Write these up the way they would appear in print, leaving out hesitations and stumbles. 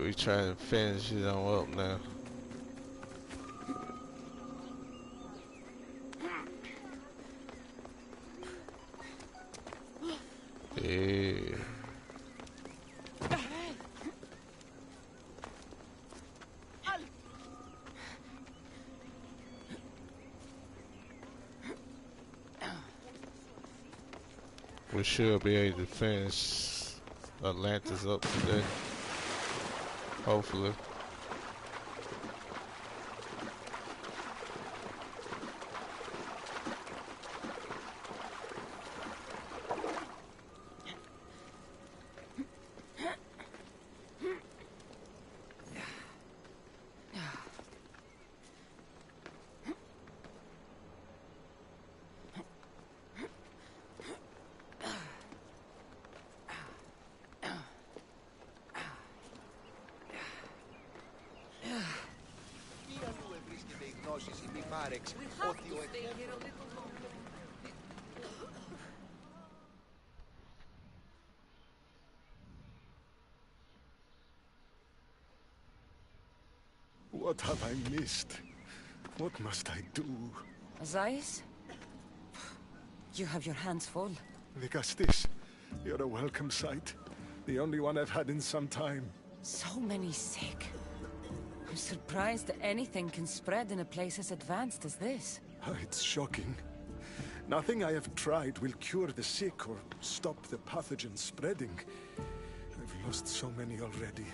we trying to finish it on up now. Yeah. We should be able to finish Atlantis up today. Hopefully. What have I missed? What must I do? Azais? You have your hands full. Vigastis, you're a welcome sight. The only one I've had in some time. So many sick. I'm surprised that anything can spread in a place as advanced as this. It's shocking. Nothing I have tried will cure the sick or stop the pathogen spreading. I've lost so many already.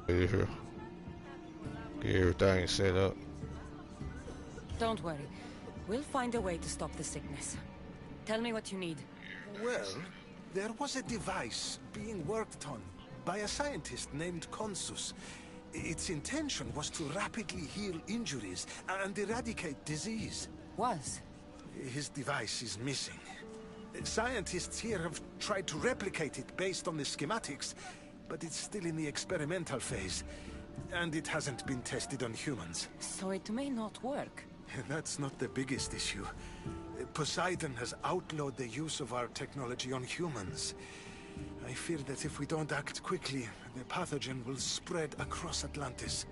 Here. Get everything set up. Don't worry. We'll find a way to stop the sickness. Tell me what you need. Well, there was a device being worked on by a scientist named Consus. Its intention was to rapidly heal injuries and eradicate disease. Was? His device is missing. Scientists here have tried to replicate it based on the schematics, but it's still in the experimental phase, and it hasn't been tested on humans. So it may not work. That's not the biggest issue. Poseidon has outlawed the use of our technology on humans. I fear that if we don't act quickly, the pathogen will spread across Atlantis.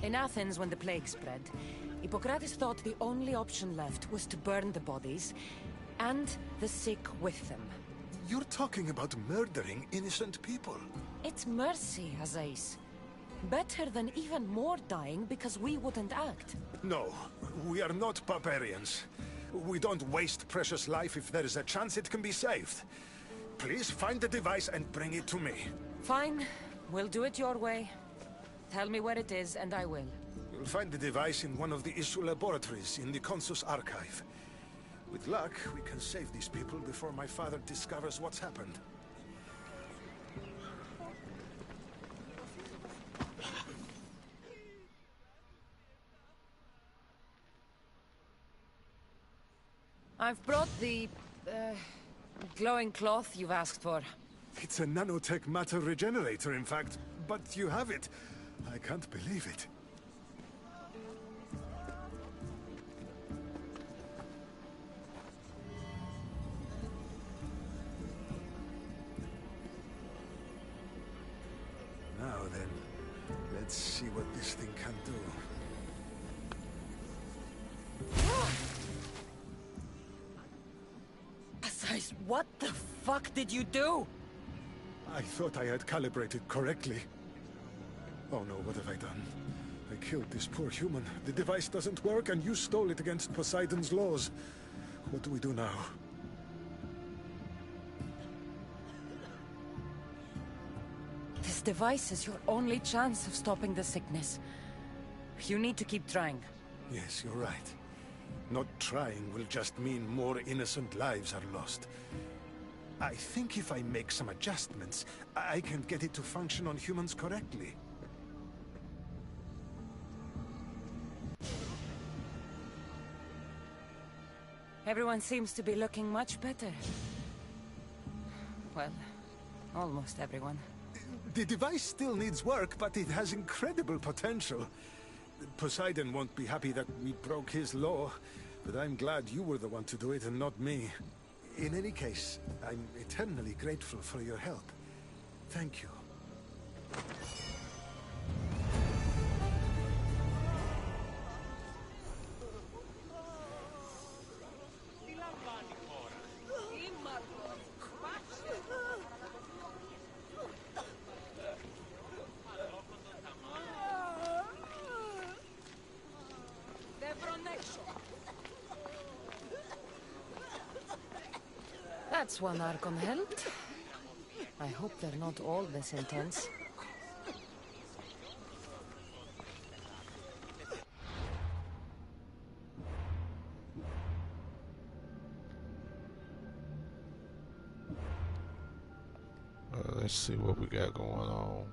In Athens, when the plague spread, Hippocrates thought the only option left was to burn the bodies, and the sick with them. You're talking about murdering innocent people. It's mercy, Azais. Better than even more dying because we wouldn't act. No, we are not barbarians. We don't waste precious life if there is a chance it can be saved. Please find the device and bring it to me. Fine. We'll do it your way. Tell me where it is, and I will. You'll find the device in one of the issue laboratories in the Consus archive. With luck, we can save these people before my father discovers what's happened. I've brought the glowing cloth you've asked for. It's a nanotech matter regenerator, in fact. But you have it. I can't believe it. Now then, let's see what this thing can do. Asais, what the fuck did you do? I thought I had calibrated correctly. Oh no, what have I done? I killed this poor human. The device doesn't work, and you stole it against Poseidon's laws. What do we do now? This device is your only chance of stopping the sickness. You need to keep trying. Yes, you're right. Not trying will just mean more innocent lives are lost. I think if I make some adjustments, I can get it to function on humans correctly. Everyone seems to be looking much better. Well, almost everyone. The device still needs work, but it has incredible potential. Poseidon won't be happy that we broke his law, but I'm glad you were the one to do it and not me. In any case, I'm eternally grateful for your help. Thank you. That's one Archon helped. I hope they're not all this intense. Let's see what we got going on.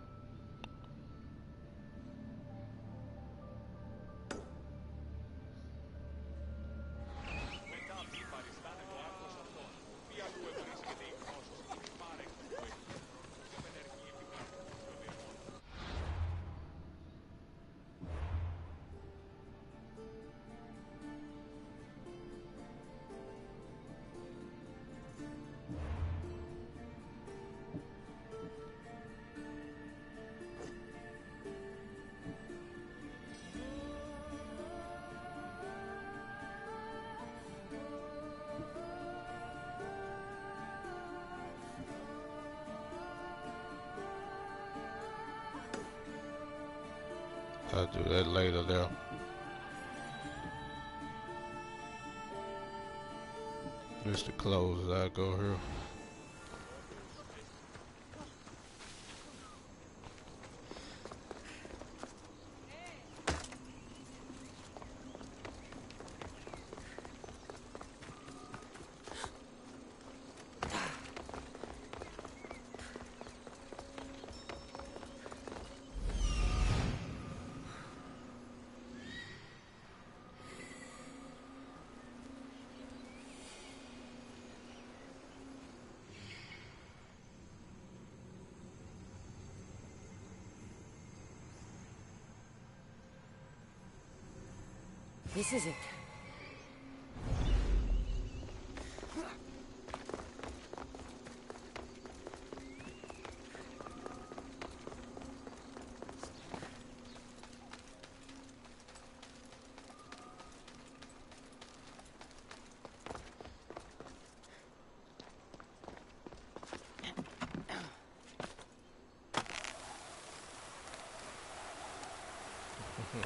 I'll do that later there. Just to close, I go here. This is it.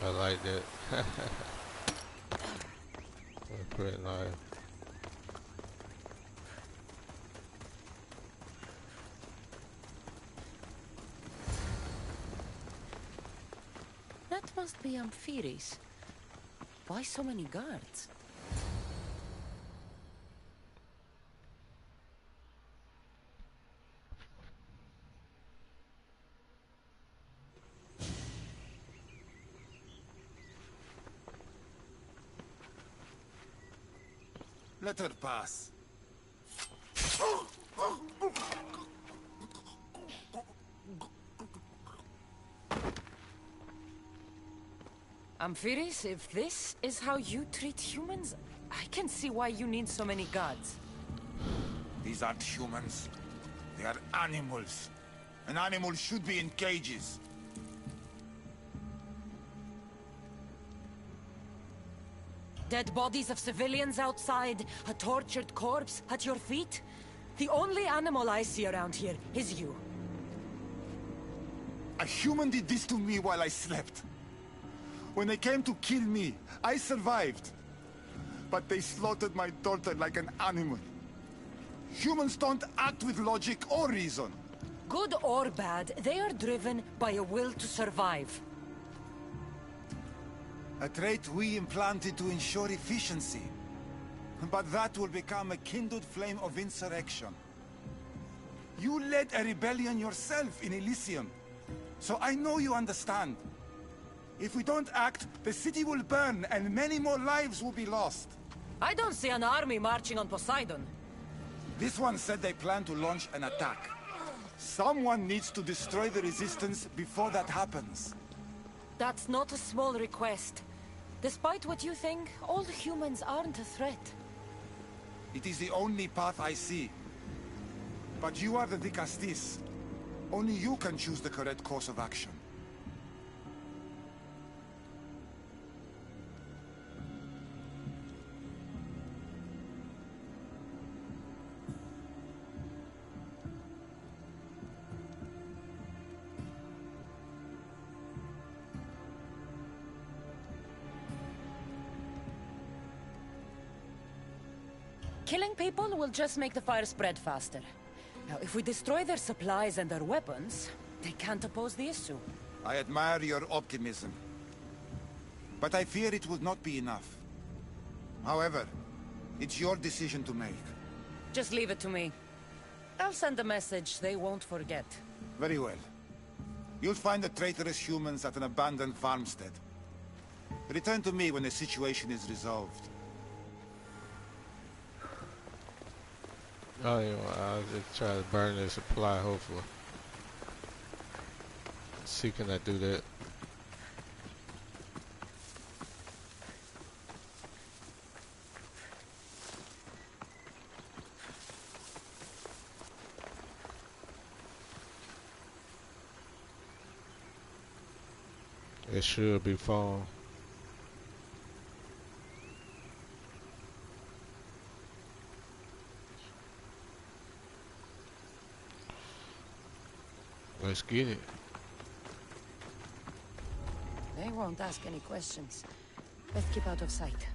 I like that. That's pretty nice. That must be Amphiris. Why so many guards? Let her pass. Amphiris, if this is how you treat humans, I can see why you need so many gods. These aren't humans. They are animals. An animal should be in cages. Dead bodies of civilians outside, a tortured corpse at your feet. The only animal I see around here is you. A human did this to me while I slept. When they came to kill me, I survived. But they slaughtered my daughter like an animal. Humans don't act with logic or reason. Good or bad, they are driven by a will to survive. A trait we implanted to ensure efficiency. But that will become a kindled flame of insurrection. You led a rebellion yourself in Elysium. So I know you understand. If we don't act, the city will burn and many more lives will be lost. I don't see an army marching on Poseidon. This one said they plan to launch an attack. Someone needs to destroy the resistance before that happens. That's not a small request. Despite what you think, all humans aren't a threat. It is the only path I see. But you are the Dicastis. Only you can choose the correct course of action. Killing people will just make the fire spread faster. Now, if we destroy their supplies and their weapons, they can't oppose the issue. I admire your optimism. But I fear it will not be enough. However, it's your decision to make. Just leave it to me. I'll send a message they won't forget. Very well. You'll find the traitorous humans at an abandoned farmstead. Return to me when the situation is resolved. Oh, yeah, I'll just try to burn the supply, hopefully. See, can I do that? It should be fun. Let's get it. They won't ask any questions. Let's keep out of sight.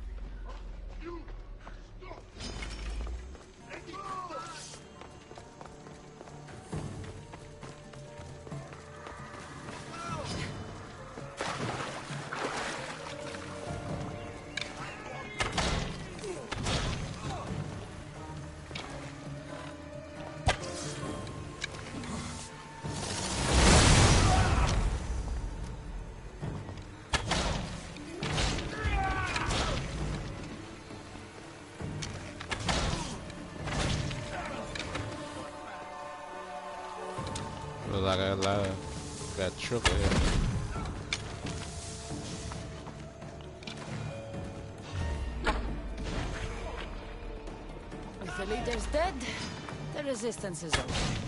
Look like I got triple here. If the leader's dead, the resistance is over.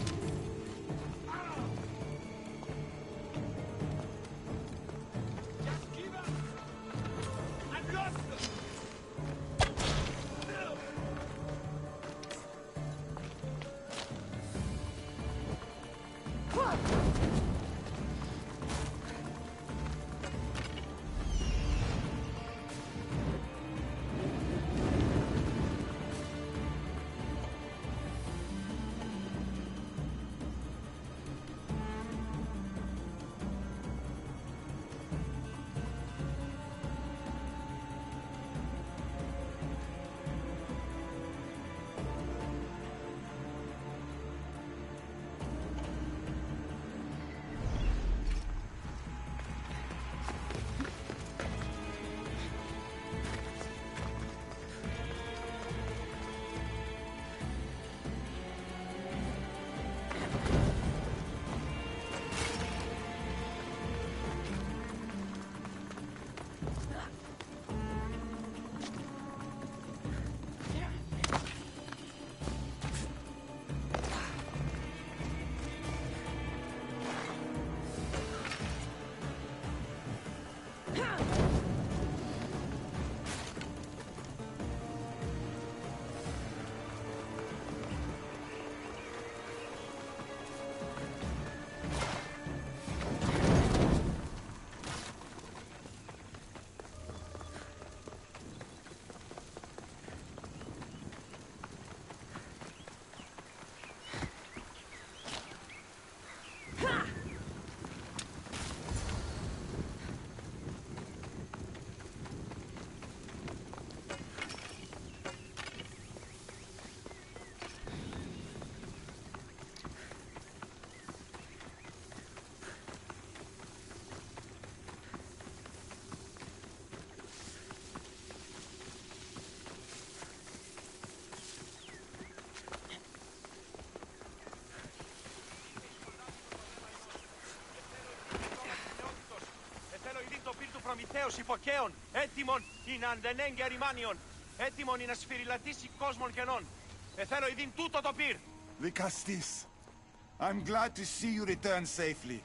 πυρηναίος υποκαίων, έτοιμον είναι αντενέγκαιρη μάνιον, έτοιμον είναι να σφυριλατήσει κόσμων κενών. Εθέρω ειδήν τούτο το πυρ. Vicastis, I'm glad to see you return safely.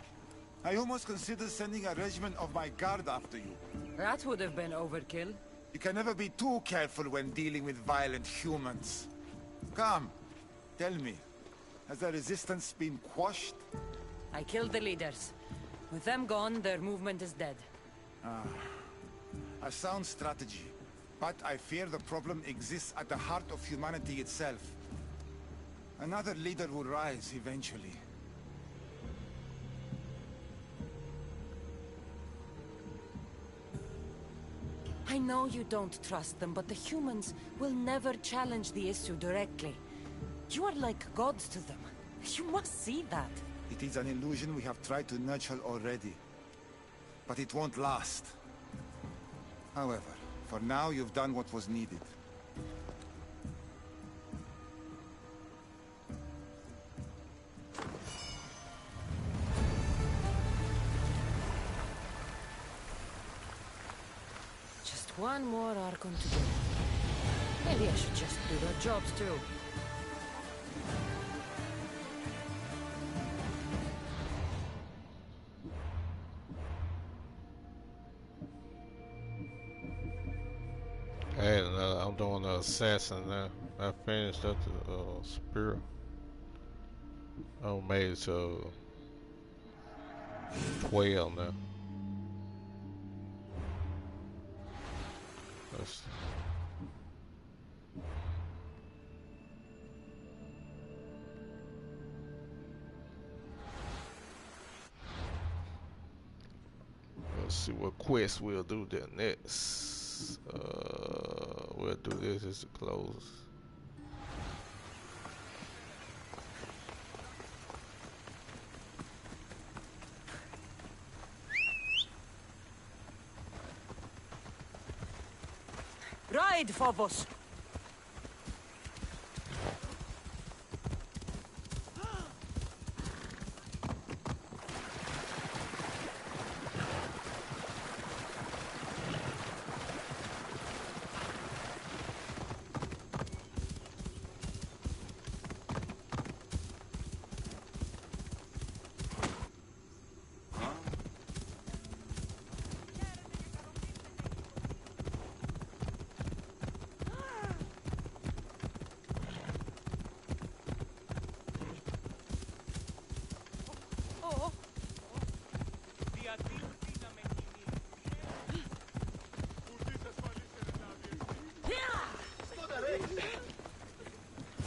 I almost considered sending a regiment of my guard after you. That would have been overkill. You can never be too careful when dealing with violent humans. Come, tell me, has the resistance been quashed? I killed the leaders. With them gone, their movement is dead. A sound strategy. But I fear the problem exists at the heart of humanity itself. Another leader will rise eventually. I know you don't trust them, but the humans will never challenge the issue directly. You are like gods to them. You must see that. It is an illusion we have tried to nurture already. But it won't last. However, for now you've done what was needed. Just one more Archon to do. Maybe I should just do their jobs too. Hey, I'm doing the assassin now. I finished up the spear. I made it to 12 now. Let's see what quest we'll do there next. We'll do this as to close. Ride, Phobos!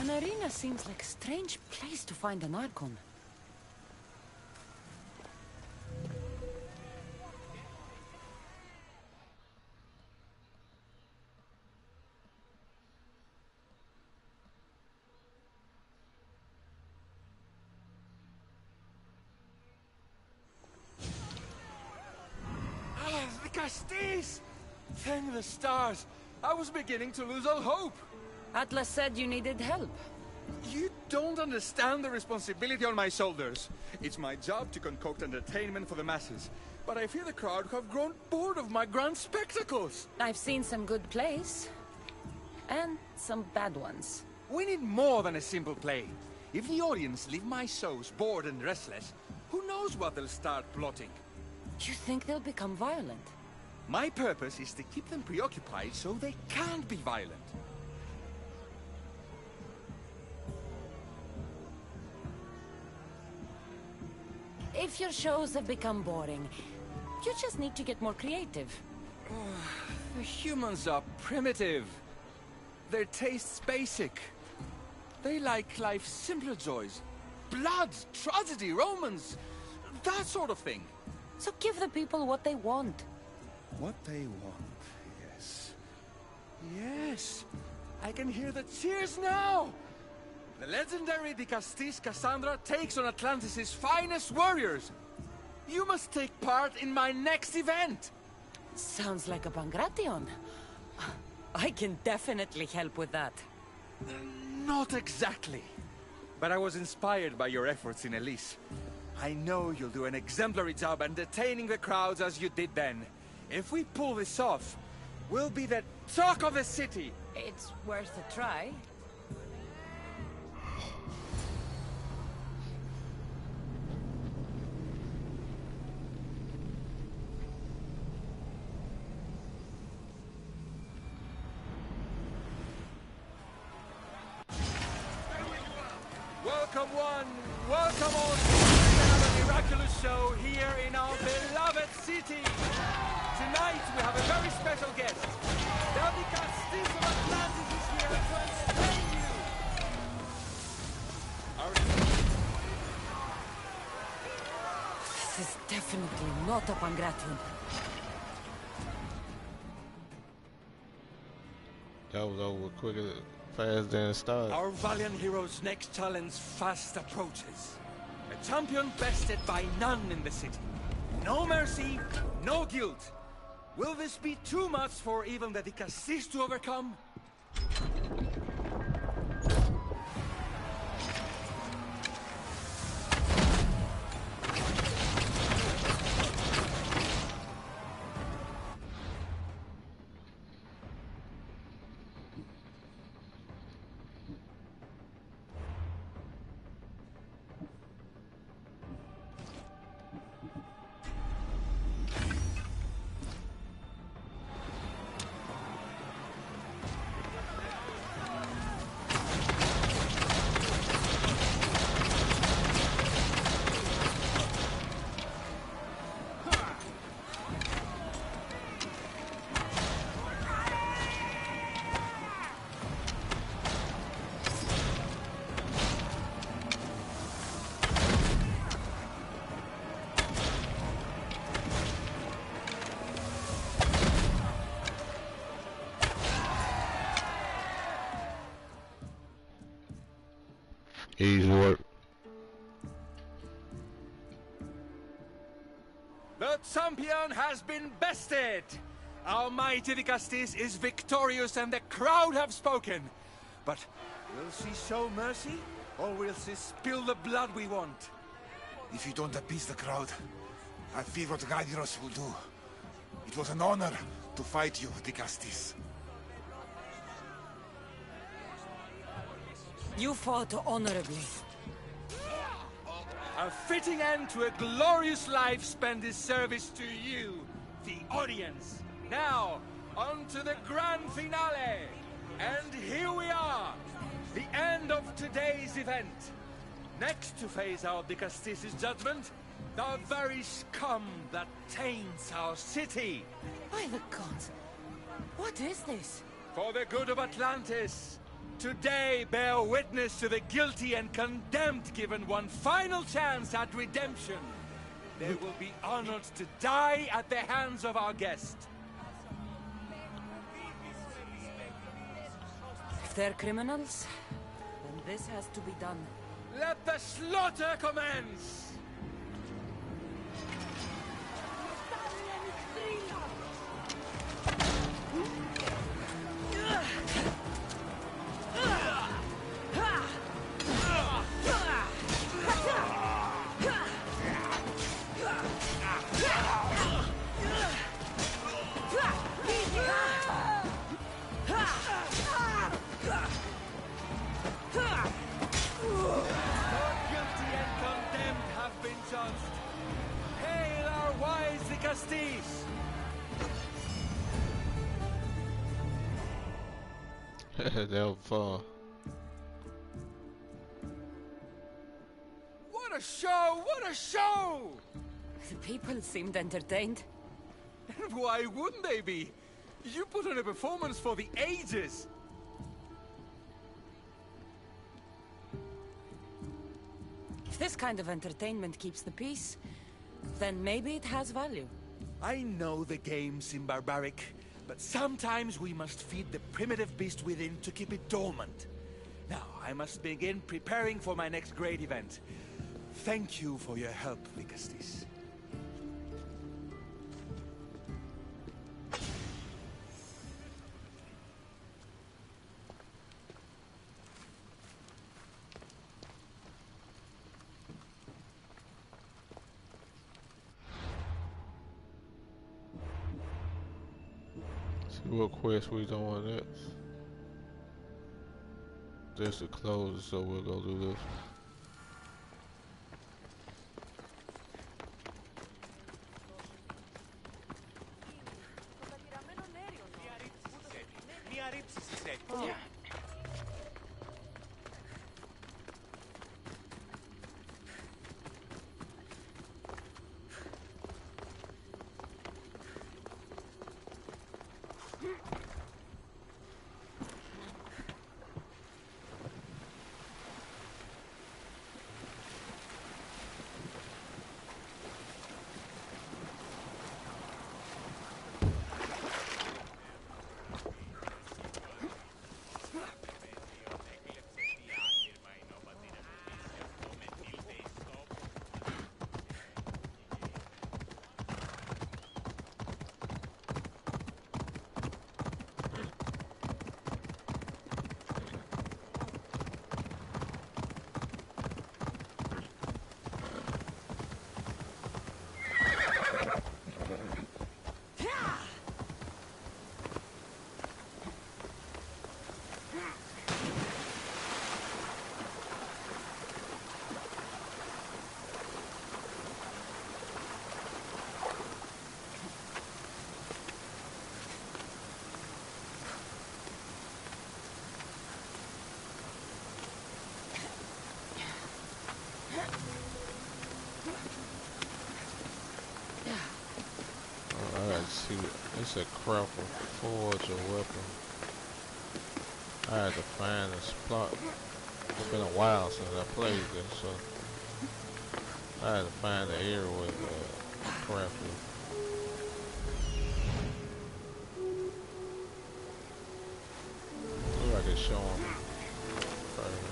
An arena seems like a strange place to find an Archon. Vicastis! Thank the stars! I was beginning to lose all hope! Atlas said you needed help. You don't understand the responsibility on my shoulders. It's my job to concoct entertainment for the masses. But I fear the crowd have grown bored of my grand spectacles. I've seen some good plays. And some bad ones. We need more than a simple play. If the audience leave my shows bored and restless, who knows what they'll start plotting? You think they'll become violent? My purpose is to keep them preoccupied so they can't be violent. If your shows have become boring, you just need to get more creative. The humans are primitive. Their tastes basic. They like life's simpler joys. Blood, tragedy, romance, that sort of thing. So give the people what they want. What they want, yes. Yes, I can hear the cheers now! The legendary Vicastis Cassandra takes on Atlantis' finest warriors. You must take part in my next event. Sounds like a Pangration. I can definitely help with that. Not exactly. But I was inspired by your efforts in Elise. I know you'll do an exemplary job entertaining the crowds as you did then. If we pull this off, we'll be the talk of the city. It's worth a try. Welcome one, welcome all to another miraculous show here in our beloved city. Tonight we have a very special guest. The Castillo of Atlantis is here to entertain you. This is definitely not a Pangration. That was over quicker, fast than it started. Our valiant hero's next challenge fast approaches. A champion bested by none in the city. No mercy, no guilt. Will this be too much for even the Castis to overcome? Easy work. The champion has been bested! Our mighty Castis is victorious and the crowd have spoken. But will she show mercy? Or will she spill the blood we want? If you don't appease the crowd, I fear what Gaidiros will do. It was an honor to fight you, the Castis. You fought honorably. A fitting end to a glorious life spent in service to you, the audience. Now, on to the grand finale. And here we are, the end of today's event. Next to face our Castis' judgment, the very scum that taints our city. By the gods, what is this? For the good of Atlantis, today bear witness to the guilty and condemned given one final chance at redemption. They will be honored to die at the hands of our guest. If they're criminals, then this has to be done. Let the slaughter commence! Hail our wise Castis! That was fun. What a show! What a show! The people seemed entertained. And why wouldn't they be? You put on a performance for the ages. If this kind of entertainment keeps the peace, then maybe it has value. I know the game seems barbaric, but sometimes we must feed the primitive beast within to keep it dormant. Now, I must begin preparing for my next great event. Thank you for your help, Castis. See what quest we doing next. This is closed, so we'll go do this. Alright, see, it's a craft a forge a weapon. I had to find a spot. It's been a while since I played this, so I had to find the area where the craft is. Look like it's showing right here.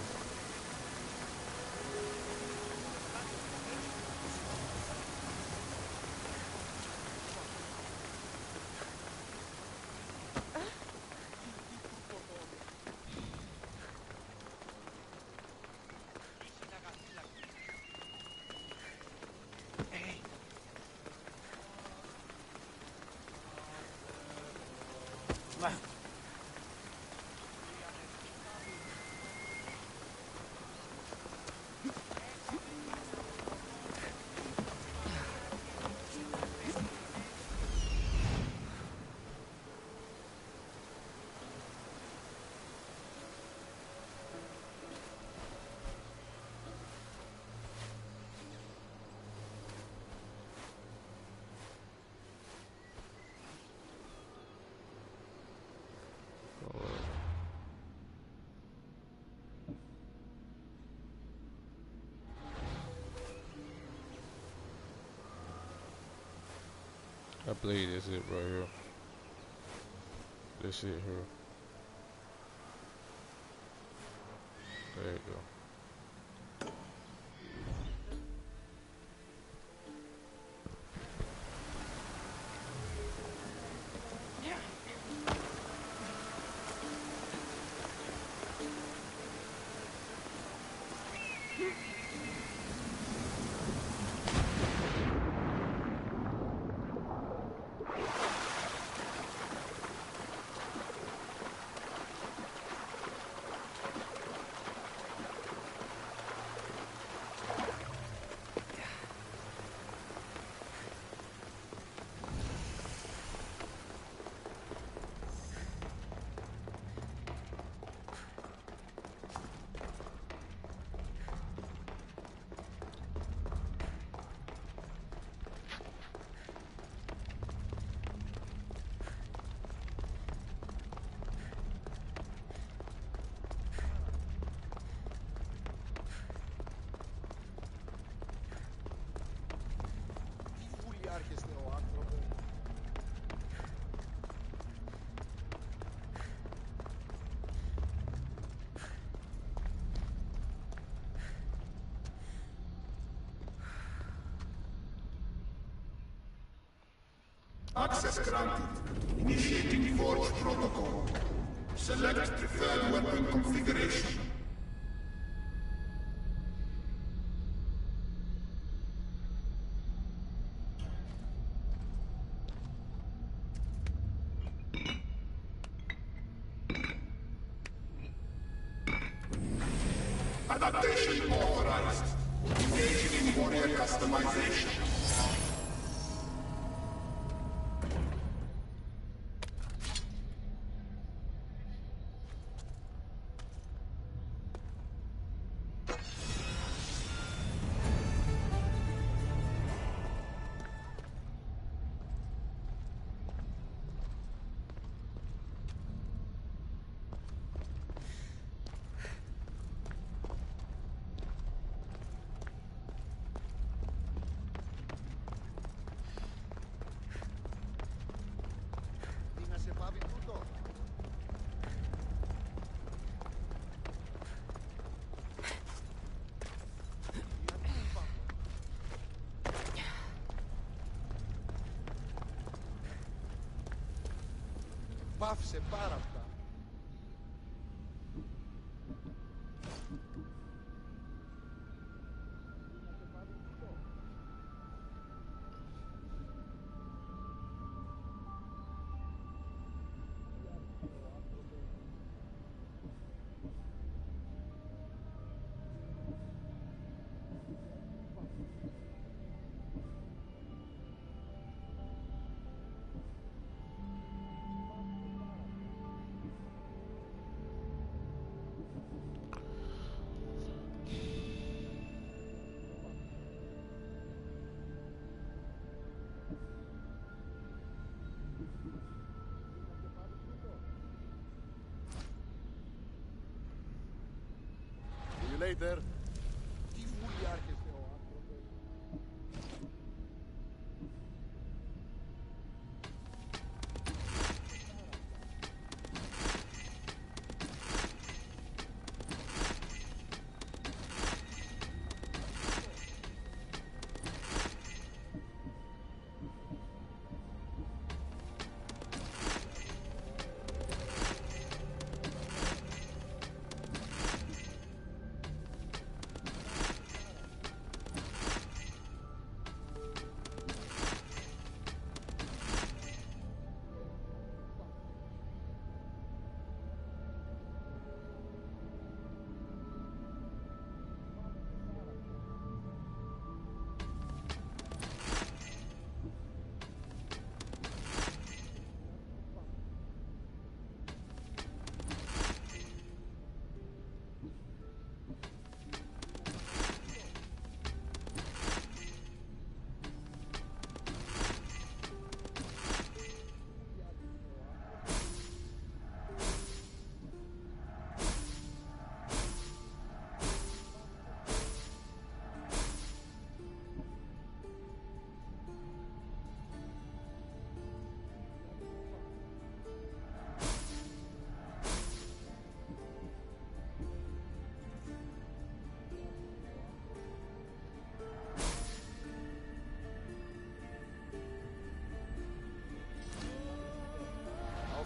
I believe this is it right here. This it here. There you go. Access granted. Initiating Forge Protocol. Select preferred weapon configuration. Adaptation authorized. Engaging in warrior customization. Πάυσε πάρα αυτά. Later. Τι βουλιάρχεστε ο άνθρωπος.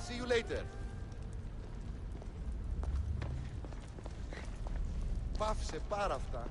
See you later. Πάυσε πάρα αυτά.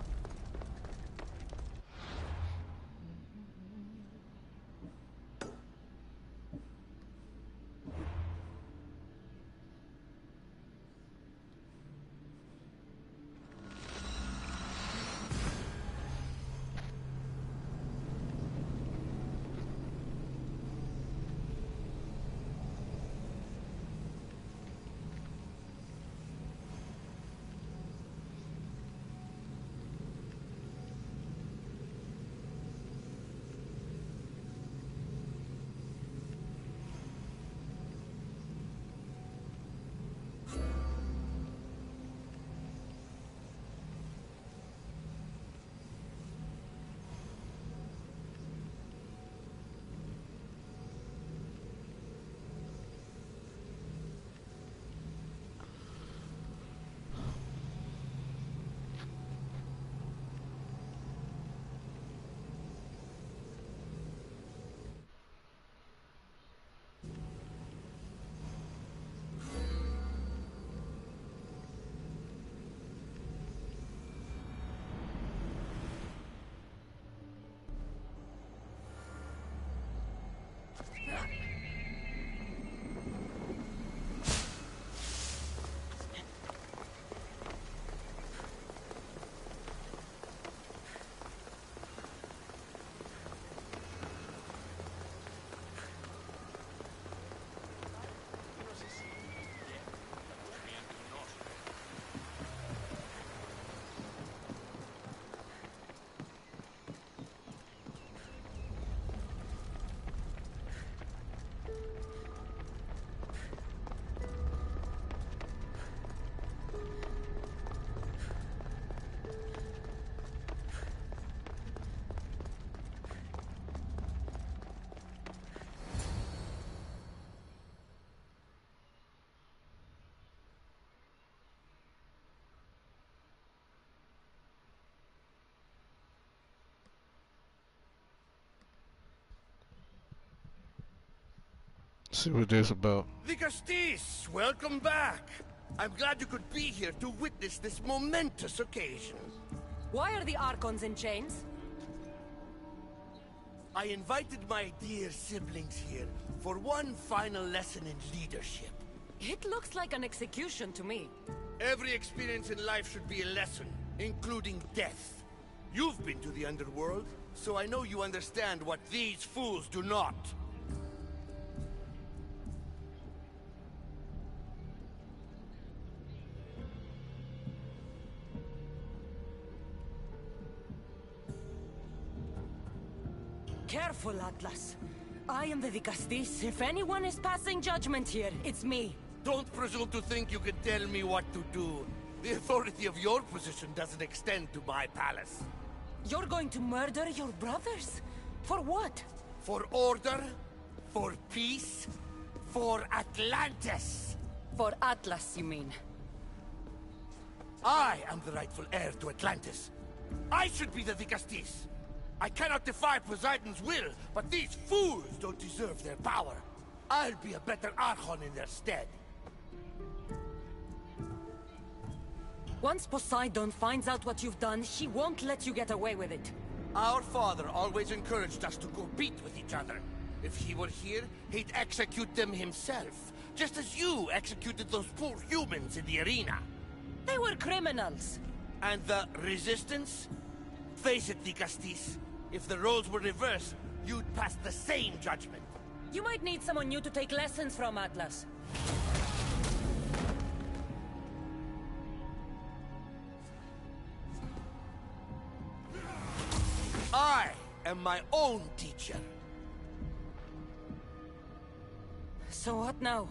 See what this about. Vicastis, welcome back. I'm glad you could be here to witness this momentous occasion. Why are the Archons in chains? I invited my dear siblings here for one final lesson in leadership. It looks like an execution to me. Every experience in life should be a lesson, including death. You've been to the underworld, so I know you understand what these fools do not. Careful, Atlas. I am the Vicastis. If anyone is passing judgment here, it's me. Don't presume to think you can tell me what to do. The authority of your position doesn't extend to my palace. You're going to murder your brothers? For what? For order, for peace, for Atlantis. For Atlas, you mean? I am the rightful heir to Atlantis. I should be the Vicastis. I cannot defy Poseidon's will, but these fools don't deserve their power. I'll be a better Archon in their stead. Once Poseidon finds out what you've done, he won't let you get away with it. Our father always encouraged us to go beat with each other. If he were here, he'd execute them himself. Just as you executed those poor humans in the arena. They were criminals. And the resistance? Face it, Vicastis. If the roles were reversed, you'd pass the same judgment. You might need someone new to take lessons from, Atlas. I am my own teacher. So what now?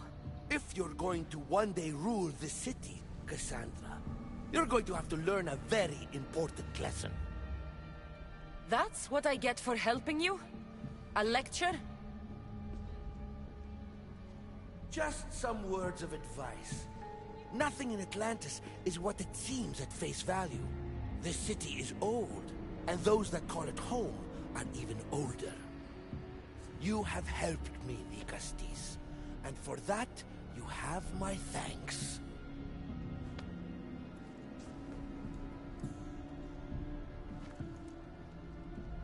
If you're going to one day rule the city, Cassandra, you're going to have to learn a very important lesson. That's what I get for helping you? A lecture? Just some words of advice. Nothing in Atlantis is what it seems at face value. This city is old, and those that call it home are even older. You have helped me, Vicastis, and for that, you have my thanks.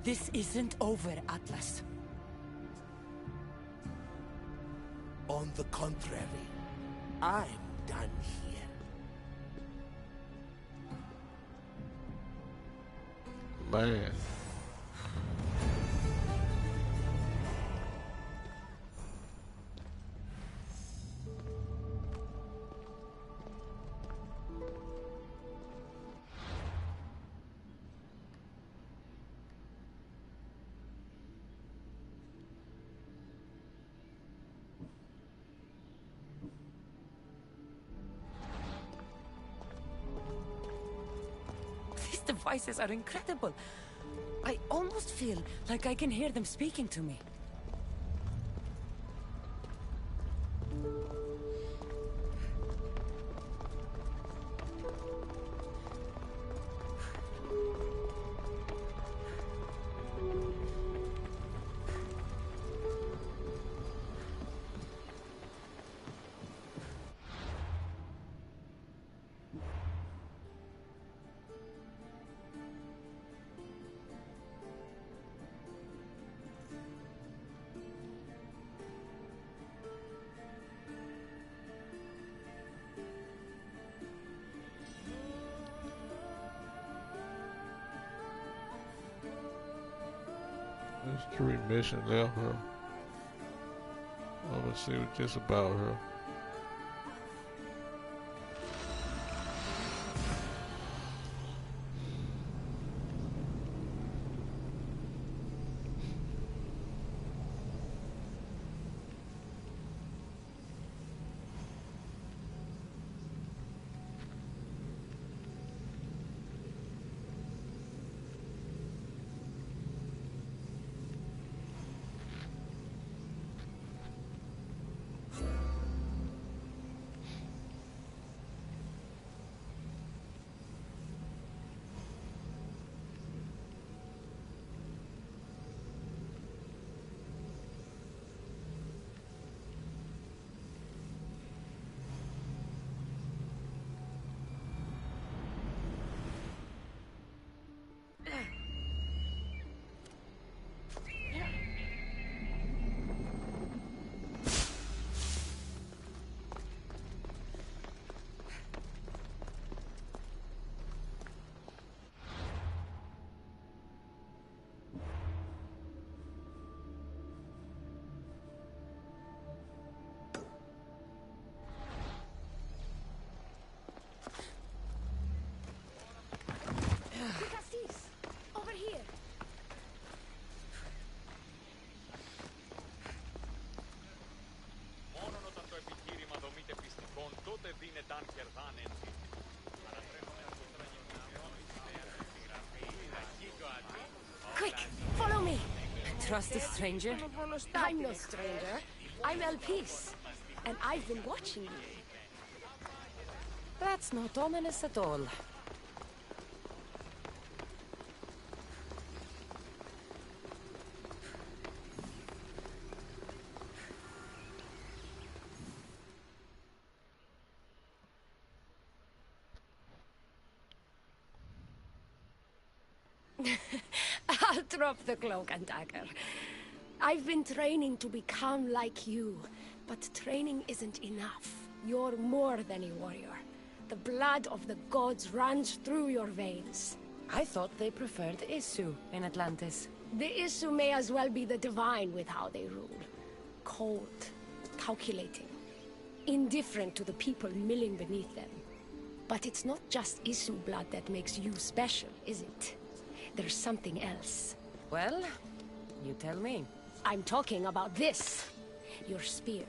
This isn't over, Atlas. On the contrary, I'm done here. Man. These devices are incredible. I almost feel like I can hear them speaking to me. There's 3 missions left her. I'm gonna see what this about her. trust a stranger? I'm no stranger. I'm El Peace, and I've been watching you. That's not ominous at all. I'll drop the cloak and dagger. I've been training to become like you, but training isn't enough. You're more than a warrior. The blood of the gods runs through your veins. I thought they preferred Isu in Atlantis. The Isu may as well be the divine with how they rule. Cold, calculating, indifferent to the people milling beneath them. But it's not just Isu blood that makes you special, is it? There's something else. Well, you tell me. I'm talking about this. Your spear.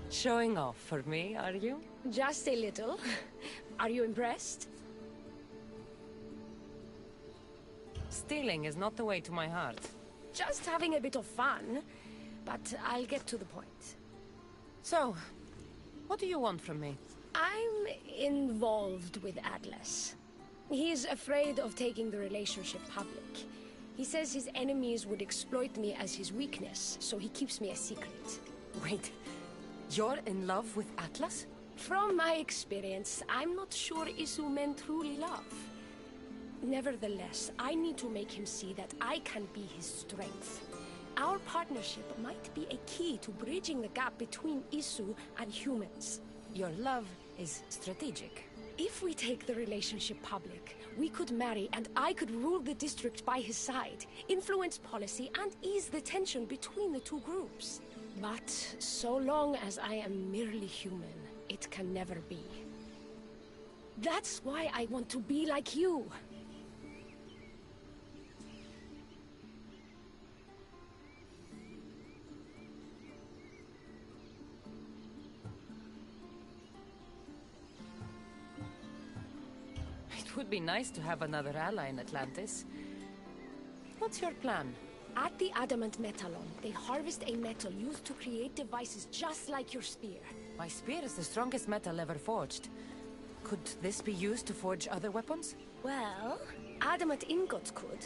Showing off for me, are you? Just a little. Are you impressed? Stealing is not the way to my heart. Just having a bit of fun. But I'll get to the point. So, what do you want from me? I'm involved with Atlas. He's afraid of taking the relationship public. He says his enemies would exploit me as his weakness, so he keeps me a secret. Wait, you're in love with Atlas? From my experience, I'm not sure Isu men truly love. Nevertheless, I need to make him see that I can be his strength. Our partnership might be a key to bridging the gap between Isu and humans. Your love is strategic. If we take the relationship public, we could marry and I could rule the district by his side, influence policy and ease the tension between the two groups. But so long as I am merely human, it can never be. That's why I want to be like you. It would be nice to have another ally in Atlantis. What's your plan? At the Adamant Metallon, they harvest a metal used to create devices just like your spear. My spear is the strongest metal ever forged. Could this be used to forge other weapons? Well, adamant ingots could.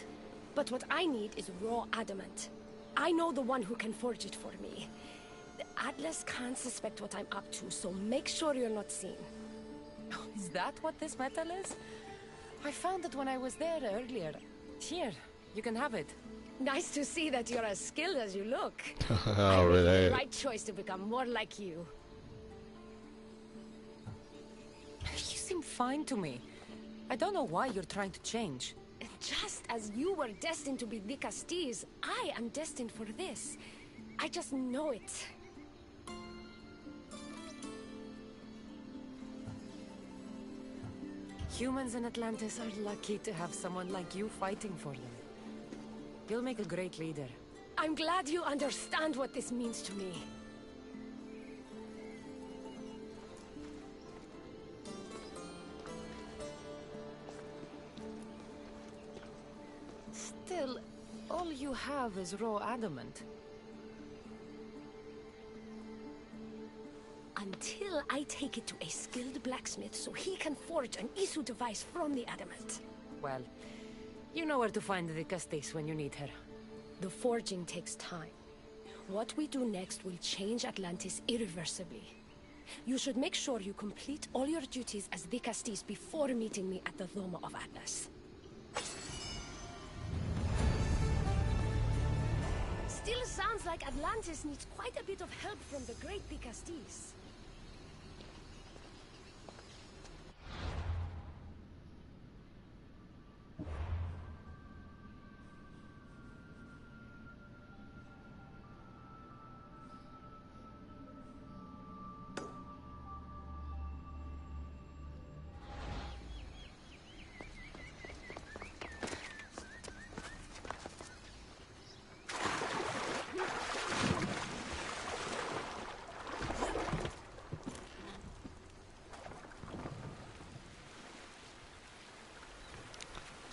But what I need is raw adamant. I know the one who can forge it for me. The Atlas can't suspect what I'm up to, so make sure you're not seen. Is that what this metal is? I found it when I was there earlier. Here, you can have it. Nice to see that you're as skilled as you look. Oh, I made really? the right choice to become more like you. You seem fine to me. I don't know why you're trying to change. Just as you were destined to be the Castilles, I am destined for this. I just know it. Humans in Atlantis are lucky to have someone like you fighting for them. You'll make a great leader. I'm glad you understand what this means to me. Still, all you have is raw adamant. Until I take it to a skilled blacksmith so he can forge an Isu device from the adamant. Well, you know where to find the Castis when you need her. The forging takes time. What we do next will change Atlantis irreversibly. You should make sure you complete all your duties as the Castis before meeting me at the Doma of Atlas. Still sounds like Atlantis needs quite a bit of help from the great the Castis.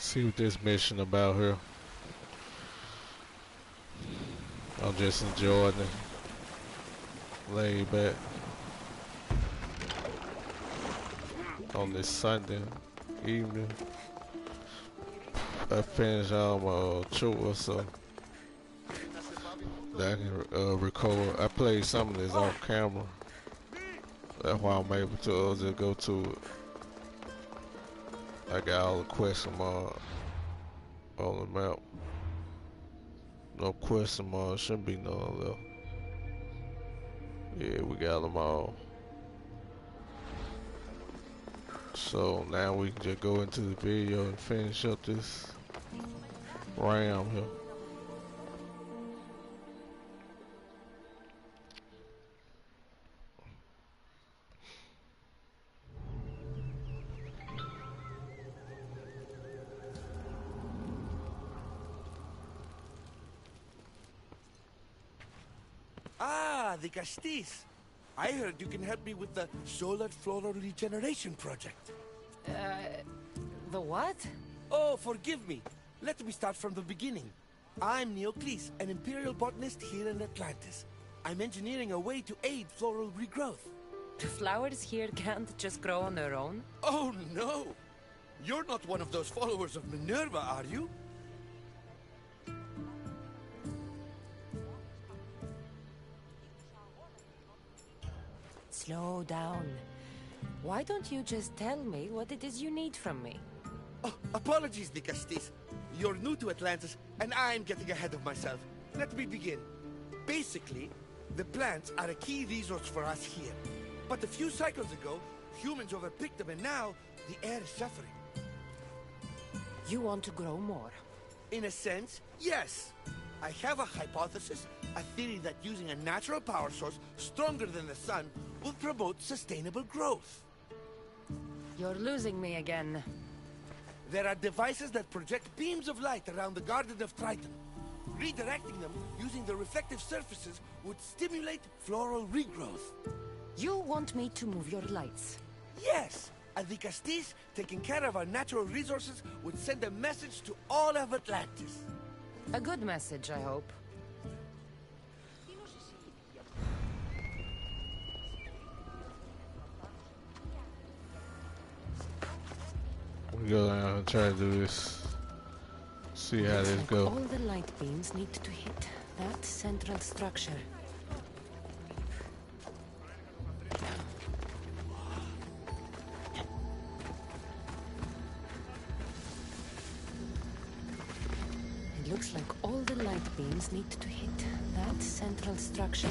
See what this mission about here. I'm just enjoying it. Laid back. On this Sunday evening. I finished all my chores, so that I can record. I played some of this off camera. That's why I'm able to just go to it. I got all the question marks on the map. No question marks, shouldn't be none left. Yeah, we got them all. So now we can just go into the video and finish up this round here. Ah, the Castis. I heard you can help me with the solar floral regeneration project. The what? Oh, forgive me. Let me start from the beginning. I'm Neocles, an imperial botanist here in Atlantis. I'm engineering a way to aid floral regrowth. The flowers here can't just grow on their own? Oh, no! You're not one of those followers of Minerva, are you? Slow down. Why don't you just tell me what it is you need from me? Oh, apologies, the Castis. You're new to Atlantis, and I'm getting ahead of myself. Let me begin. Basically, the plants are a key resource for us here. But a few cycles ago, humans overpicked them, and now the air is suffering. You want to grow more? In a sense, yes. I have a hypothesis, a theory that using a natural power source stronger than the sun will promote sustainable growth. You're losing me again. There are devices that project beams of light around the Garden of Triton. Redirecting them using the reflective surfaces would stimulate floral regrowth. You want me to move your lights? Yes! And the Castis, taking care of our natural resources, would send a message to all of Atlantis. A good message, I hope. We go down and try to do this. See how this go. All the light beams need to hit that central structure. It looks like all the light beams need to hit that central structure.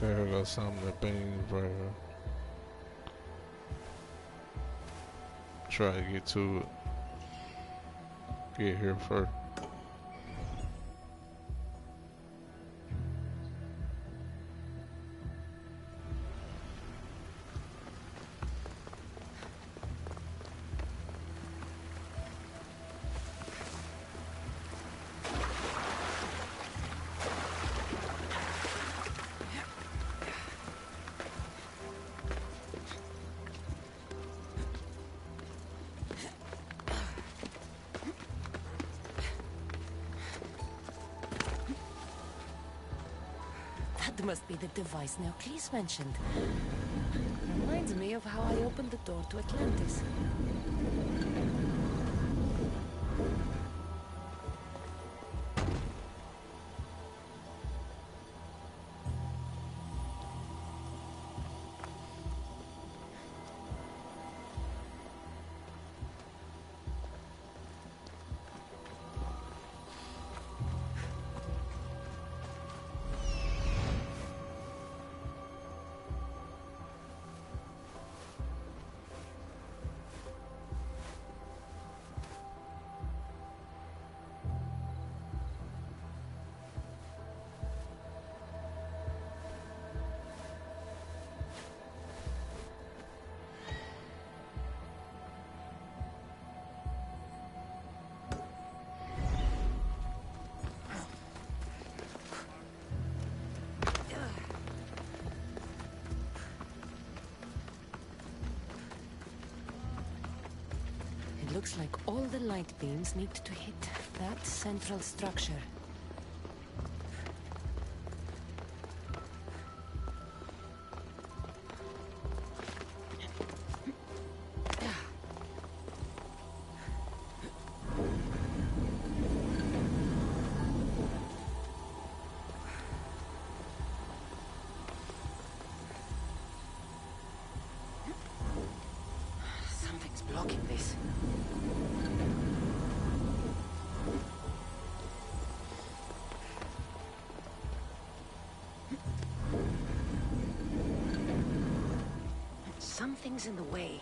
Okay, here goes some of the beans right here. Try to get to it. Get here first. That must be the device Neocles mentioned. Reminds me of how I opened the door to Atlantis. Looks like all the light beams need to hit that central structure. Something's blocking this. Something's in the way.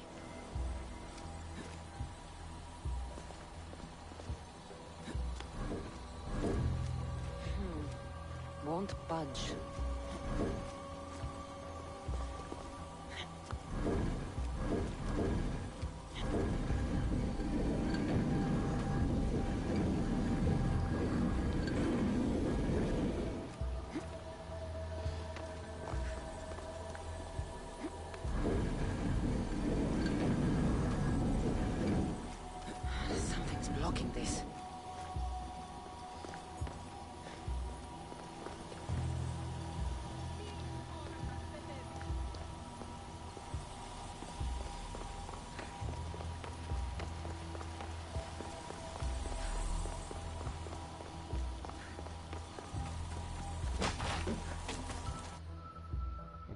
Won't budge. Something's blocking this.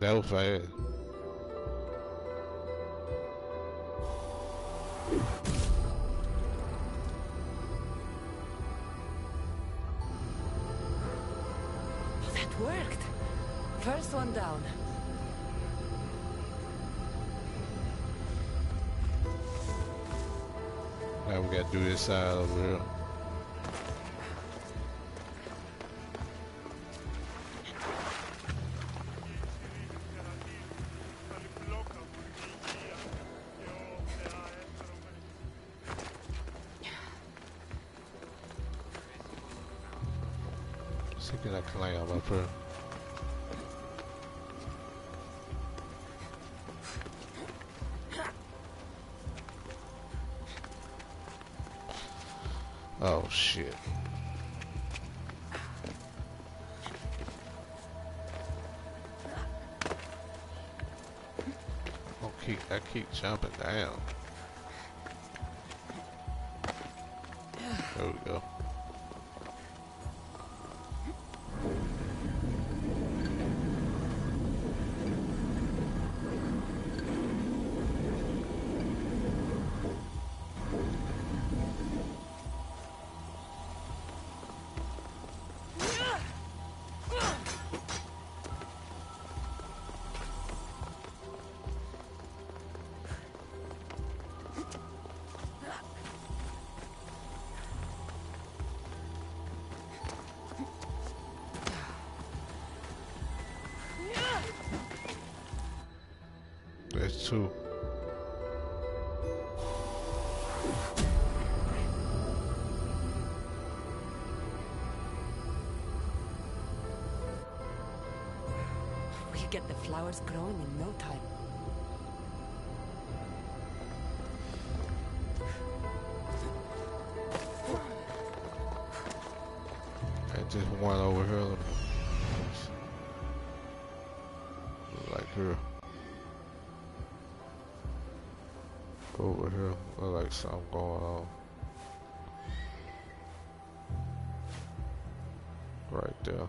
That was bad. That worked. First one down. Now we gotta do this side over here. See, can I climb up here? Oh shit. I keep jumping down. There we go. There's two. We get the flowers growing in no time. And just one over here. Like here. Over here, look like something going on. Right there.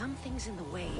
Something's in the way.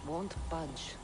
Won't budge.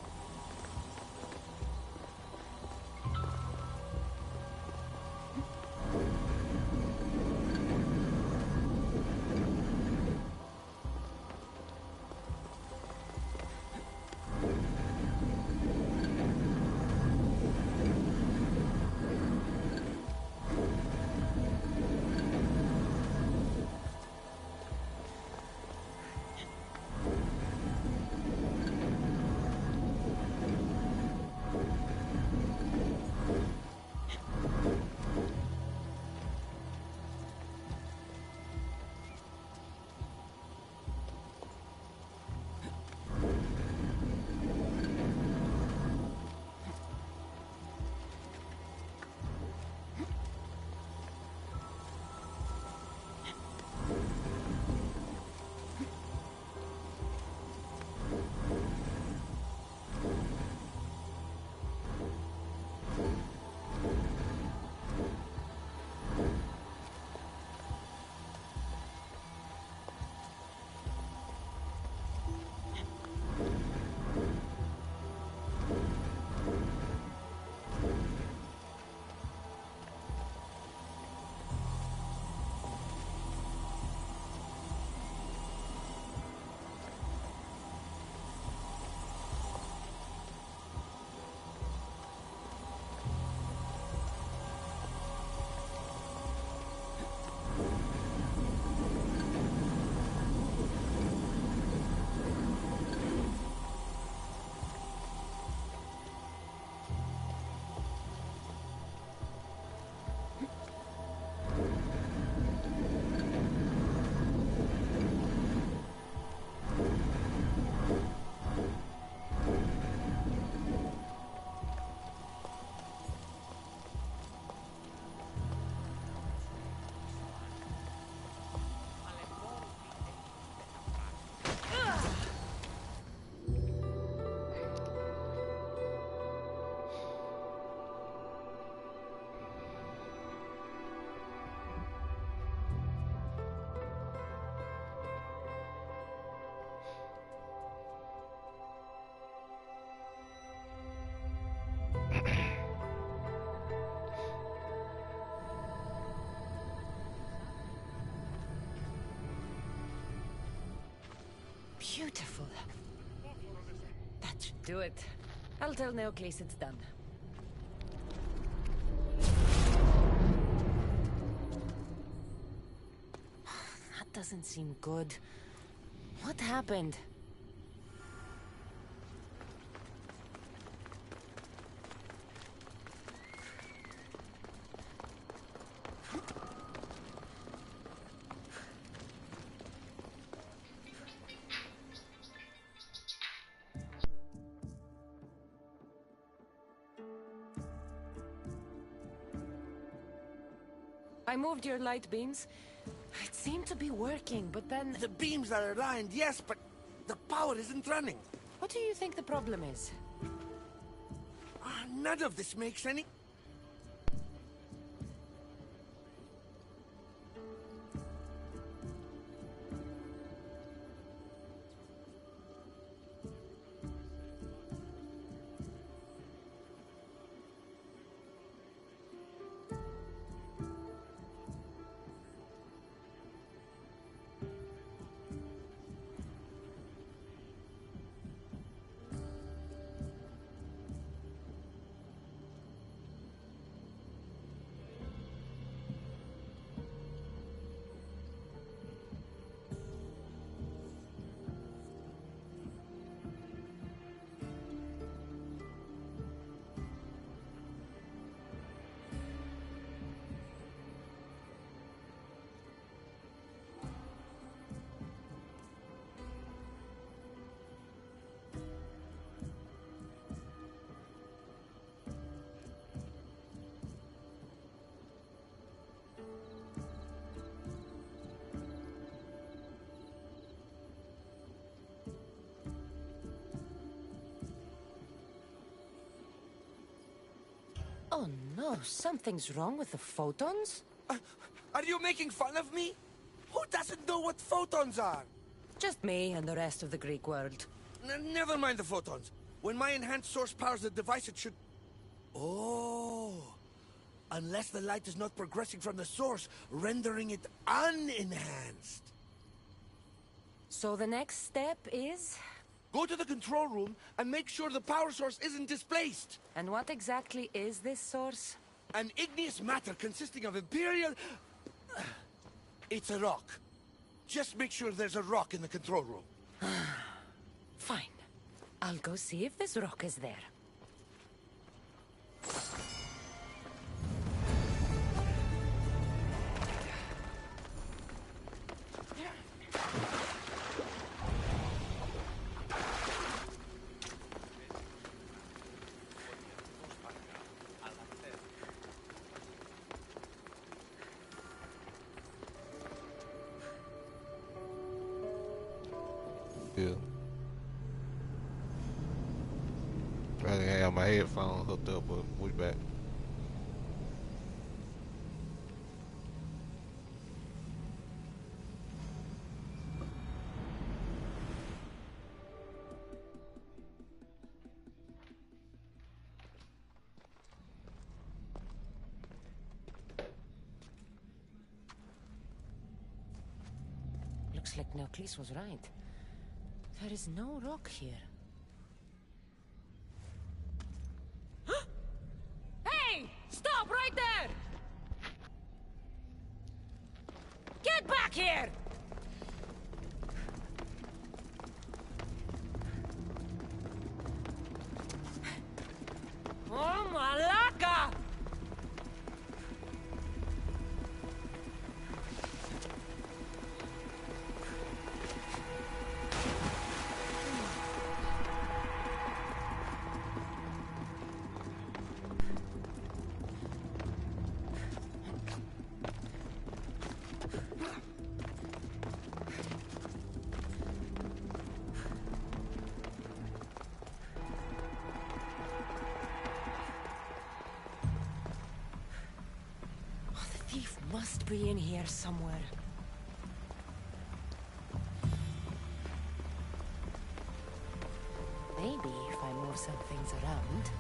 Beautiful. That should do it. I'll tell Neocles it's done. That doesn't seem good. What happened? I moved your light beams. It seemed to be working, but then... The beams are aligned, yes, but the power isn't running. What do you think the problem is? None of this makes any... Oh no, something's wrong with the photons? Are you making fun of me? Who doesn't know what photons are? Just me and the rest of the Greek world. Never mind the photons. When my enhanced source powers the device, it should... Oh... Unless the light is not progressing from the source, rendering it unenhanced. So the next step is? Go to the control room and make sure the power source isn't displaced. And what exactly is this source? An igneous matter consisting of Imperial... It's a rock. Just make sure there's a rock in the control room. Fine. I'll go see if this rock is there. Yeah. I didn't have my headphones hooked up, but we back. Looks like Neocles was right. There is no rock here. Hey! Stop right there! Get back here! Oh, Malaka! Thief must be in here somewhere. Maybe if I move some things around.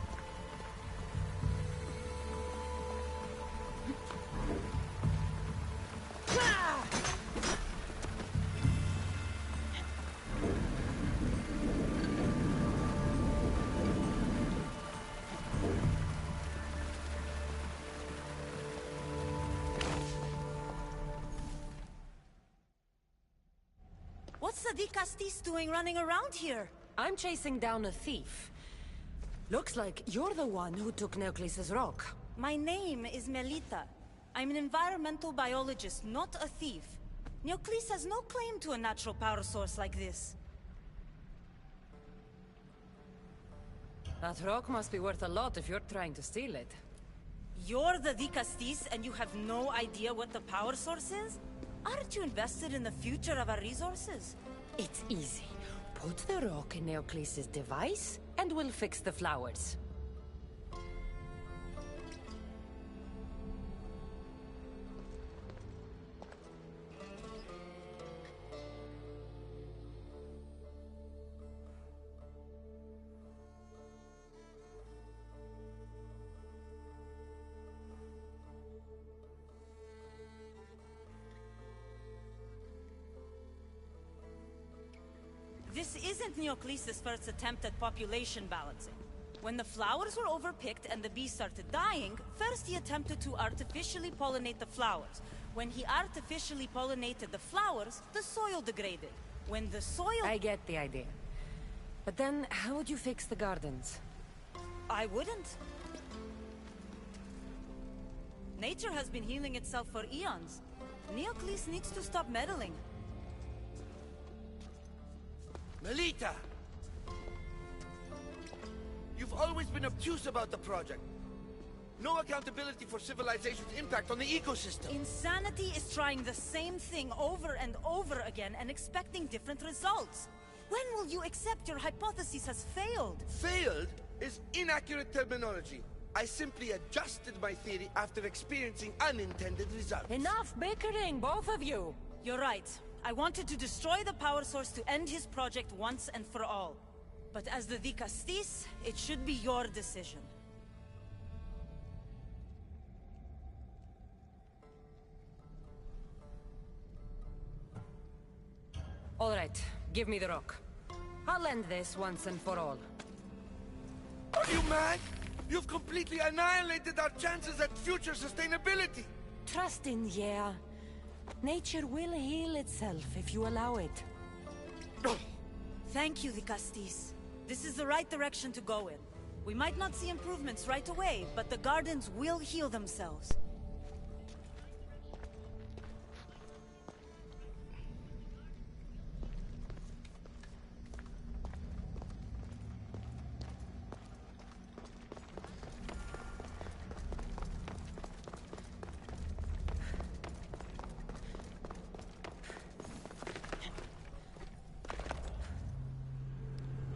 What's the Dicastis doing running around here? I'm chasing down a thief. Looks like you're the one who took Neocles' rock. My name is Melita. I'm an environmental biologist, not a thief. Neocles has no claim to a natural power source like this. That rock must be worth a lot if you're trying to steal it. You're the Dicastis and you have no idea what the power source is? Aren't you invested in the future of our resources? It's easy. Put the rock in Neocles' device, and we'll fix the flowers. This isn't Neocles' first attempt at population balancing. When the flowers were overpicked and the bees started dying, first he attempted to artificially pollinate the flowers. When he artificially pollinated the flowers, the soil degraded. When the soil... I get the idea. But then, how would you fix the gardens? I wouldn't. Nature has been healing itself for eons. Neocles needs to stop meddling. Melita! You've always been obtuse about the project. No accountability for civilization's impact on the ecosystem. Insanity is trying the same thing over and over again and expecting different results. When will you accept your hypothesis has failed? Failed is inaccurate terminology. I simply adjusted my theory after experiencing unintended results. Enough bickering, both of you! You're right. I wanted to destroy the power source to end his project once and for all. But as the Dicastis, it should be your decision. All right, give me the rock. I'll end this once and for all. Are you mad? You've completely annihilated our chances at future sustainability! Trust in yeah. Nature will heal itself if you allow it. Thank you, Dicastis. This is the right direction to go in. We might not see improvements right away, but the gardens will heal themselves.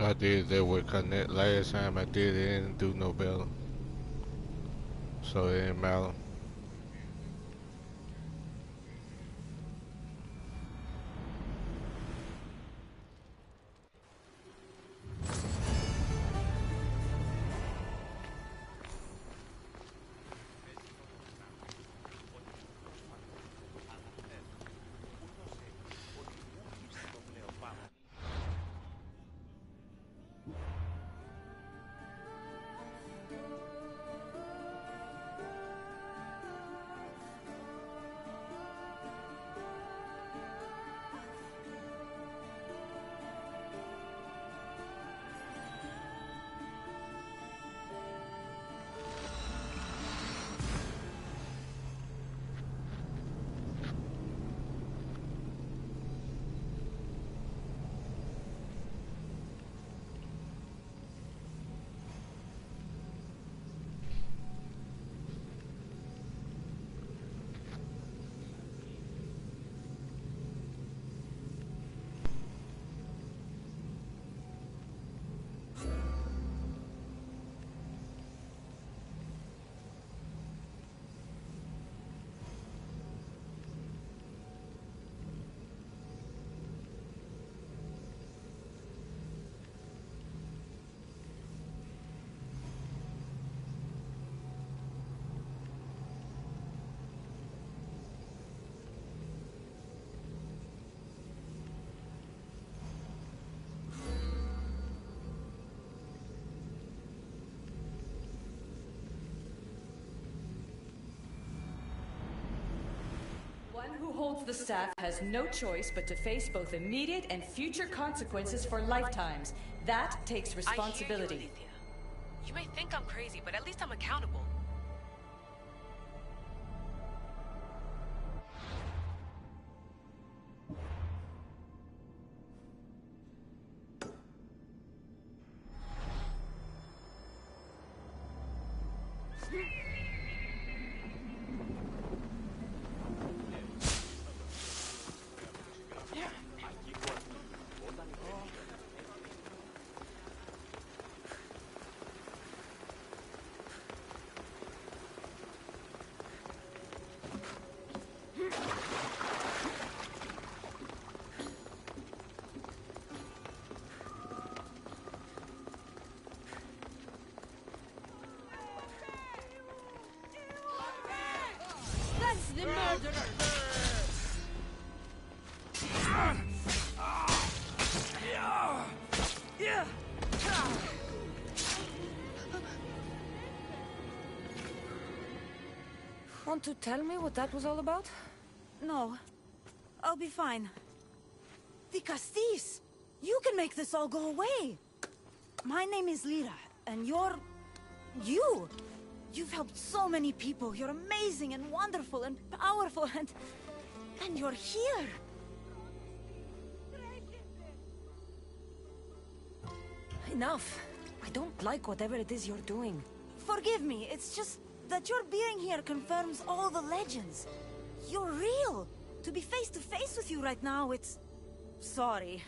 I did that with Connect last time I did it, it didn't do no better. So it didn't matter. One who holds the staff has no choice but to face both immediate and future consequences for lifetimes. That takes responsibility. I hear you, Alethea. You may think I'm crazy, but at least I'm accountable. That's the murderer! Want to tell me what that was all about? No. I'll be fine. Dicastis! You can make this all go away! My name is Lyra, and you're... you! You've helped so many people. You're amazing and wonderful and powerful and you're here! Enough. I don't like whatever it is you're doing. Forgive me, it's just that your being here confirms all the legends. You're real! To be face to face with you right now, it's... sorry.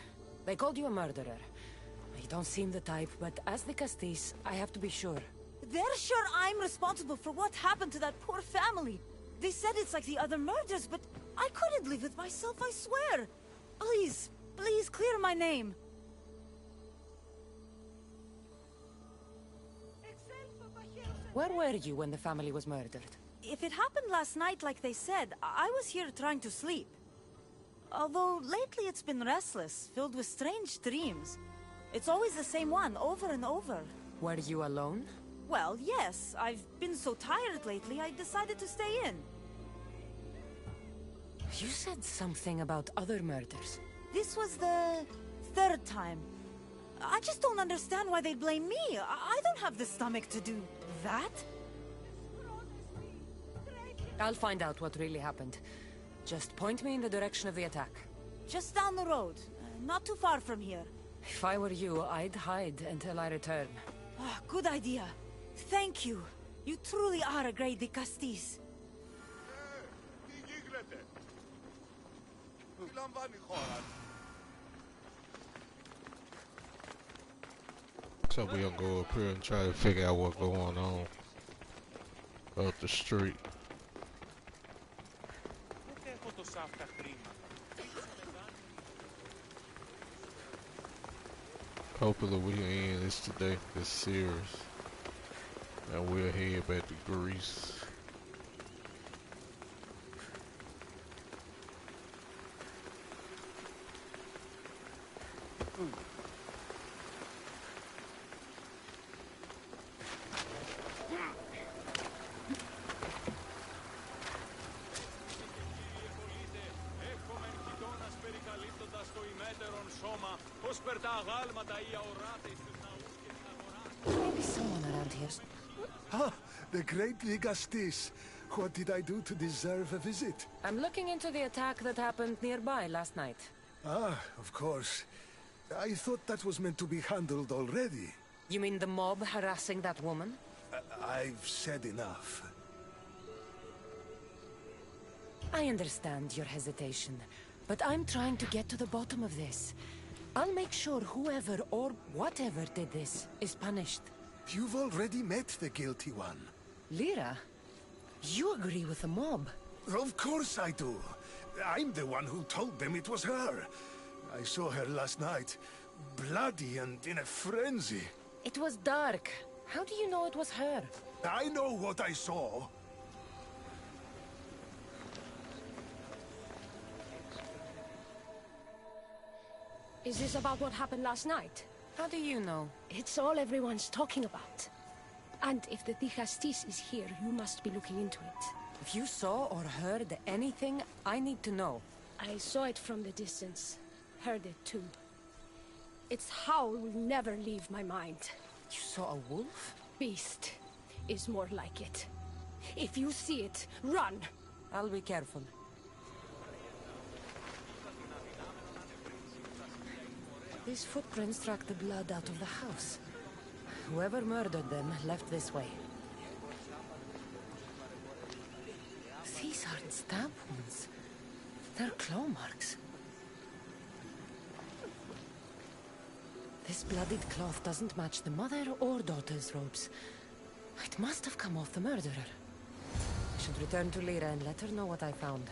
They called you a murderer. You don't seem the type, but as the Castis, I have to be sure. They're sure I'm responsible for what happened to that poor family. They said it's like the other murders, but I couldn't live with myself, I swear. Please, please clear my name. Where were you when the family was murdered? If it happened last night like they said, I was here trying to sleep. Although lately it's been restless, filled with strange dreams. It's always the same one, over and over. Were you alone? Well, yes. I've been so tired lately, I decided to stay in. You said something about other murders. This was the third time. I just don't understand why they blame me. I don't have the stomach to do that. I'll find out what really happened. Just point me in the direction of the attack. Just down the road. Not too far from here. If I were you, I'd hide until I return. Oh, good idea. Thank you. You truly are a great Dicastis. So we gonna go up here and try to figure out what's going on up the street. Hopefully we can end this today, this series, and we'll head back to Greece. Maybe someone around here. Ah, the great Ligastis. What did I do to deserve a visit? I'm looking into the attack that happened nearby last night. Ah, of course. I thought that was meant to be handled already. You mean the mob harassing that woman? I've said enough. I understand your hesitation, but I'm trying to get to the bottom of this. I'll make sure whoever or whatever did this is punished. You've already met the guilty one. Lyra, you agree with the mob? Of course I do. I'm the one who told them it was her. I saw her last night, bloody and in a frenzy. It was dark. How do you know it was her? I know what I saw. Is this about what happened last night? How do you know? It's all everyone's talking about. And if the Dicastis is here, you must be looking into it. If you saw or heard anything, I need to know. I saw it from the distance. Heard it too. Its howl will never leave my mind. You saw a wolf? Beast is more like it. If you see it, run! I'll be careful. These footprints track the blood out of the house. Whoever murdered them left this way. These aren't stab wounds. They're claw marks. This bloodied cloth doesn't match the mother or daughter's robes. It must have come off the murderer. I should return to Lyra and let her know what I found.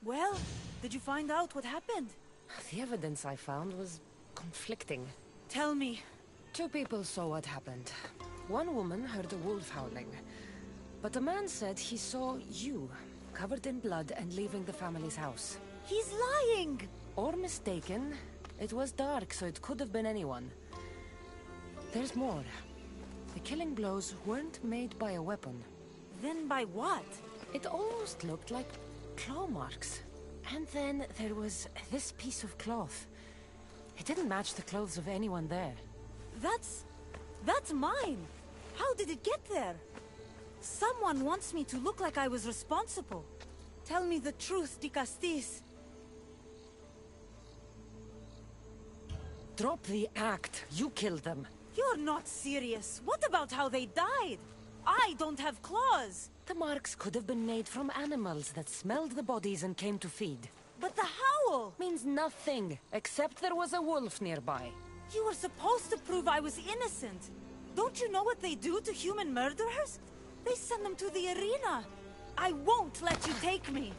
Well, did you find out what happened? The evidence I found was conflicting. Tell me. 2 people saw what happened. One woman heard a wolf howling, but a man said he saw you, covered in blood and leaving the family's house. He's lying! Or mistaken. It was dark, so it could have been anyone. There's more. The killing blows weren't made by a weapon. Then by what? It almost looked like claw marks. And then there was this piece of cloth. It didn't match the clothes of anyone there. That's mine! How did it get there? Someone wants me to look like I was responsible. Tell me the truth, Dicastis. Drop the act. You killed them. You're not serious. What about how they died? I don't have claws. The marks could have been made from animals that smelled the bodies and came to feed. But the howl means nothing, except there was a wolf nearby. You were supposed to prove I was innocent. Don't you know what they do to human murderers? They send them to the arena. I won't let you take me.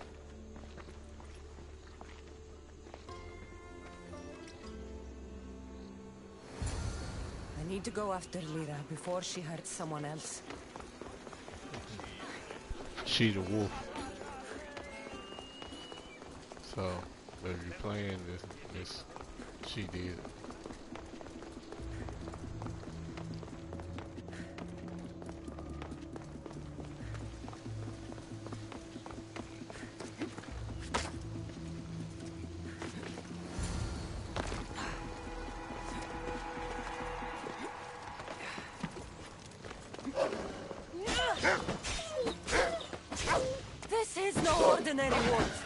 I need to go after Lyra before she hurts someone else. She's a wolf. So, if you're playing this, she did. This is no ordinary wolf.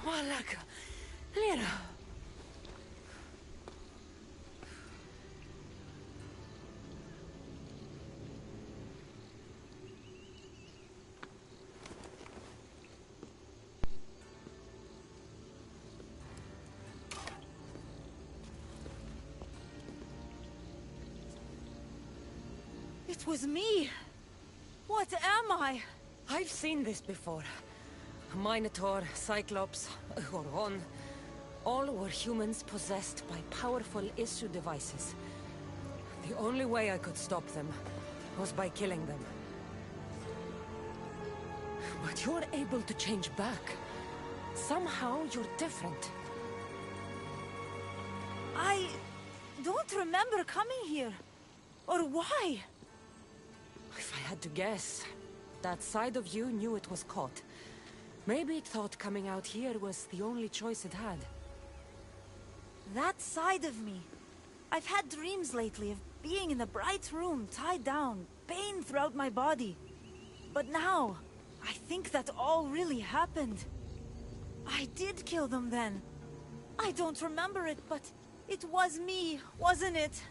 Malaka, Lyra. It was me. What am I? I've seen this before. A Minotaur, Cyclops, a Goron. All were humans possessed by powerful issue devices. The only way I could stop them was by killing them. But you're able to change back. Somehow you're different. I don't remember coming here. Or why? If I had to guess, that side of you knew it was caught. Maybe it thought coming out here was the only choice it had. That side of me. I've had dreams lately of being in a bright room, tied down, pain throughout my body. But now, I think that all really happened. I did kill them then. I don't remember it, but it was me, wasn't it?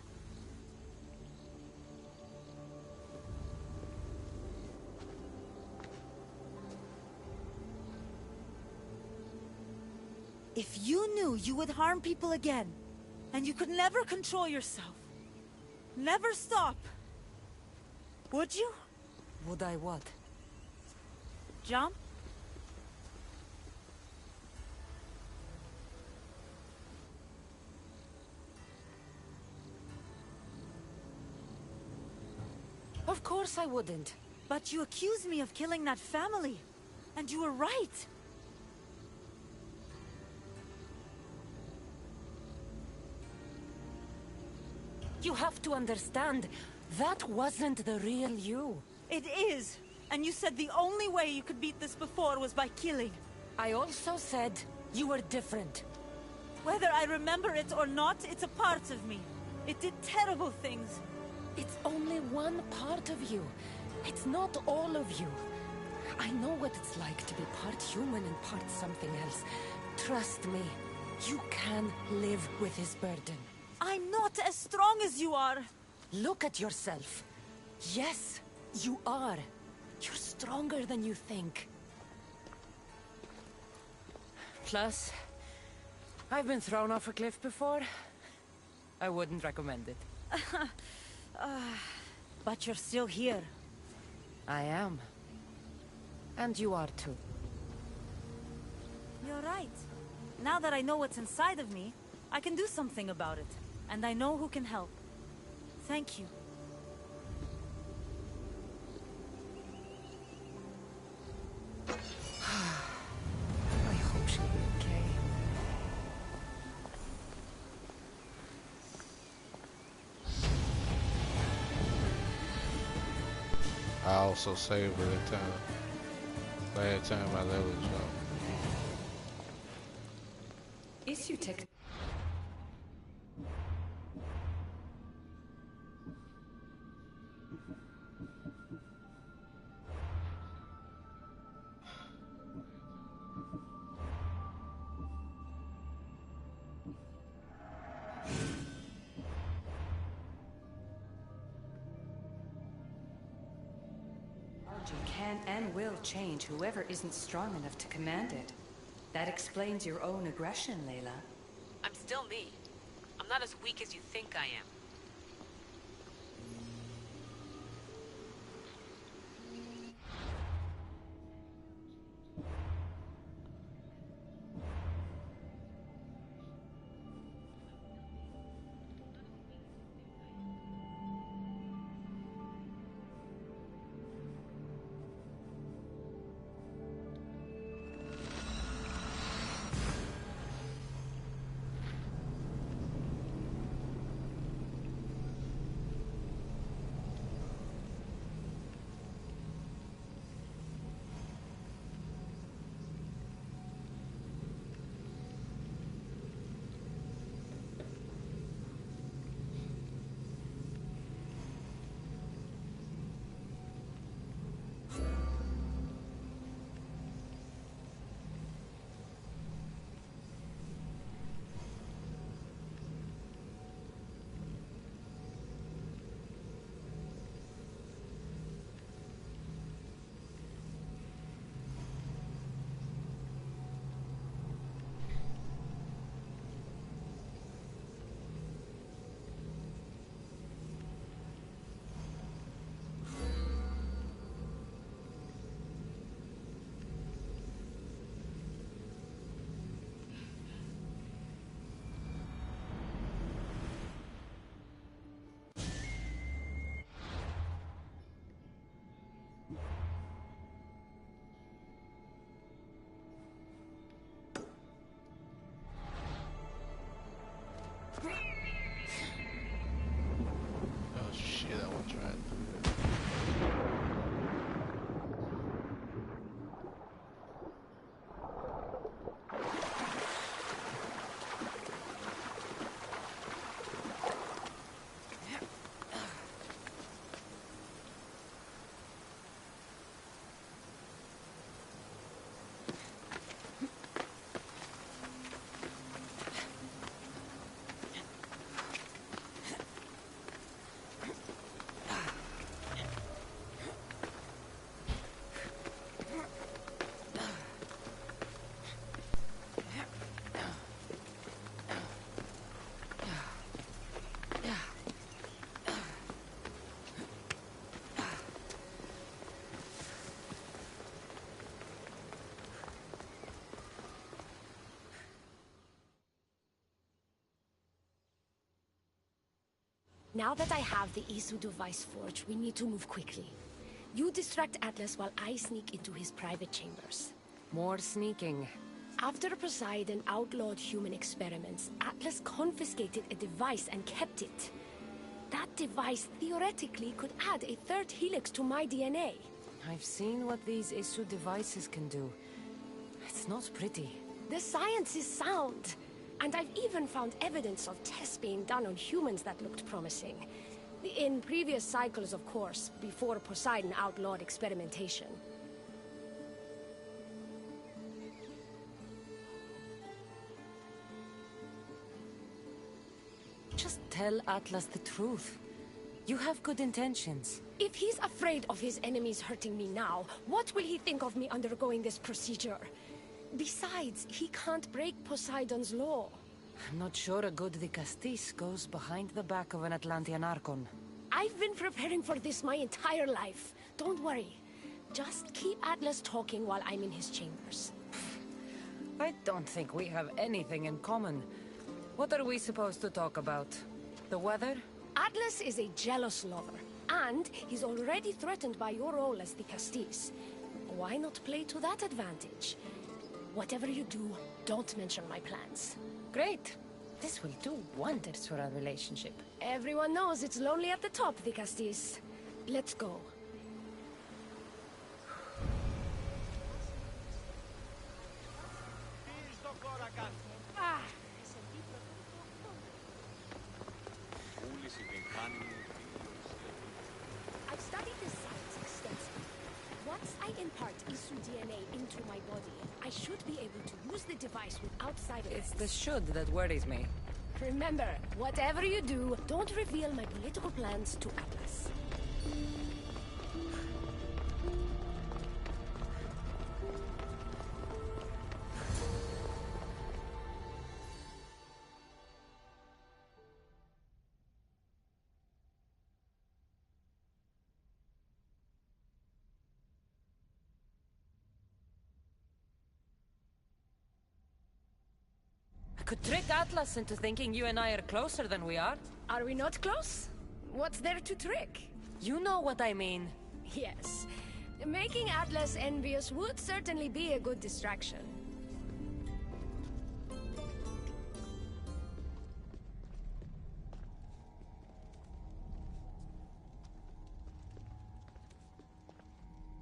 If you knew you would harm people again, and you could never control yourself, never stop, would you? Would I what? Jump? Of course I wouldn't. But you accused me of killing that family, and you were right. You have to understand, that wasn't the real you. It is. And you said the only way you could beat this before was by killing. I also said you were different. Whether I remember it or not, it's a part of me. It did terrible things. It's only one part of you. It's not all of you. I know what it's like to be part human and part something else. Trust me, you can live with this burden. I'm not as strong as you are. Look at yourself. Yes, you are. You're stronger than you think. Plus, I've been thrown off a cliff before. I wouldn't recommend it. But you're still here. I am. And you are too. You're right. Now that I know what's inside of me, I can do something about it. And I know who can help. Thank you. I hope she'll be okay. I also saved her that time. Last time I let her jump. Issue tech. technology can and will change whoever isn't strong enough to command it. That explains your own aggression, Layla. I'm still me. I'm not as weak as you think I am. Oh shit, I want to try it. Now that I have the Isu device forged, we need to move quickly. You distract Atlas while I sneak into his private chambers. More sneaking. After Poseidon outlawed human experiments, Atlas confiscated a device and kept it. That device theoretically could add a third helix to my DNA. I've seen what these Isu devices can do. It's not pretty. The science is sound. And I've even found evidence of tests being done on humans that looked promising. In previous cycles, of course, before Poseidon outlawed experimentation. Just tell Atlas the truth. You have good intentions. If he's afraid of his enemies hurting me now, what will he think of me undergoing this procedure? Besides, he can't break Poseidon's law. I'm not sure a good de Castis goes behind the back of an Atlantean Archon. I've been preparing for this my entire life. Don't worry. Just keep Atlas talking while I'm in his chambers. I don't think we have anything in common. What are we supposed to talk about? The weather? Atlas is a jealous lover, and he's already threatened by your role as the Castis. Why not play to that advantage? Whatever you do, don't mention my plans. Great. This will do wonders for our relationship. Everyone knows it's lonely at the top, the Castis. Let's go. I've studied this science extensively. Once I impart Isu DNA into my body, I should be able to use the device without side effects. It's the should that worries me. Remember, whatever you do, don't reveal my political plans to Atlas. could trick Atlas into thinking you and I are closer than we are. Are we not close? What's there to trick? You know what I mean. Yes. Making Atlas envious would certainly be a good distraction.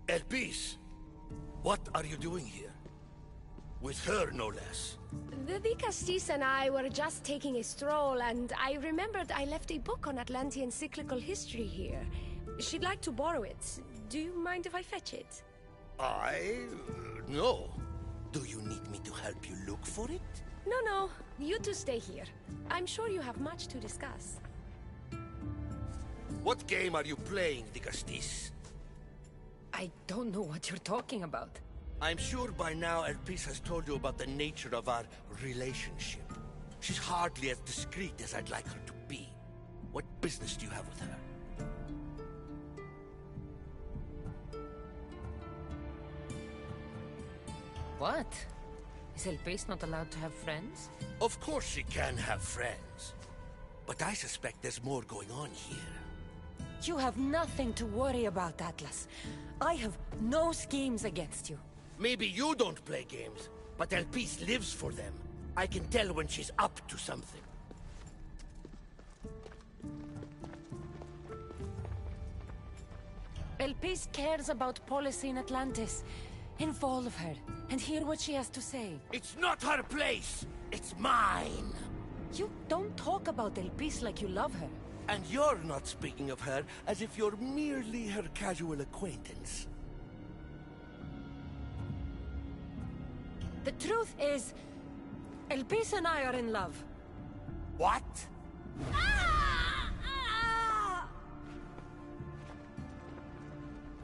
Elpis, what are you doing here? With her, no less. The Vicastis and I were just taking a stroll, and I remembered I left a book on Atlantean cyclical history here. She'd like to borrow it. Do you mind if I fetch it? No. Do you need me to help you look for it? No. You two stay here. I'm sure you have much to discuss. What game are you playing, Vicastis? I don't know what you're talking about. I'm sure by now Elpis has told you about the nature of our relationship. She's hardly as discreet as I'd like her to be. What business do you have with her? What? Is Elpis not allowed to have friends? Of course she can have friends. But I suspect there's more going on here. You have nothing to worry about, Atlas. I have no schemes against you. Maybe you don't play games, but Elpis lives for them. I can tell when she's up to something. Elpis cares about policy in Atlantis. Involve her, and hear what she has to say. It's not her place! It's mine! You don't talk about Elpis like you love her. And you're not speaking of her as if you're merely her casual acquaintance. The truth is, Elpis and I are in love. What?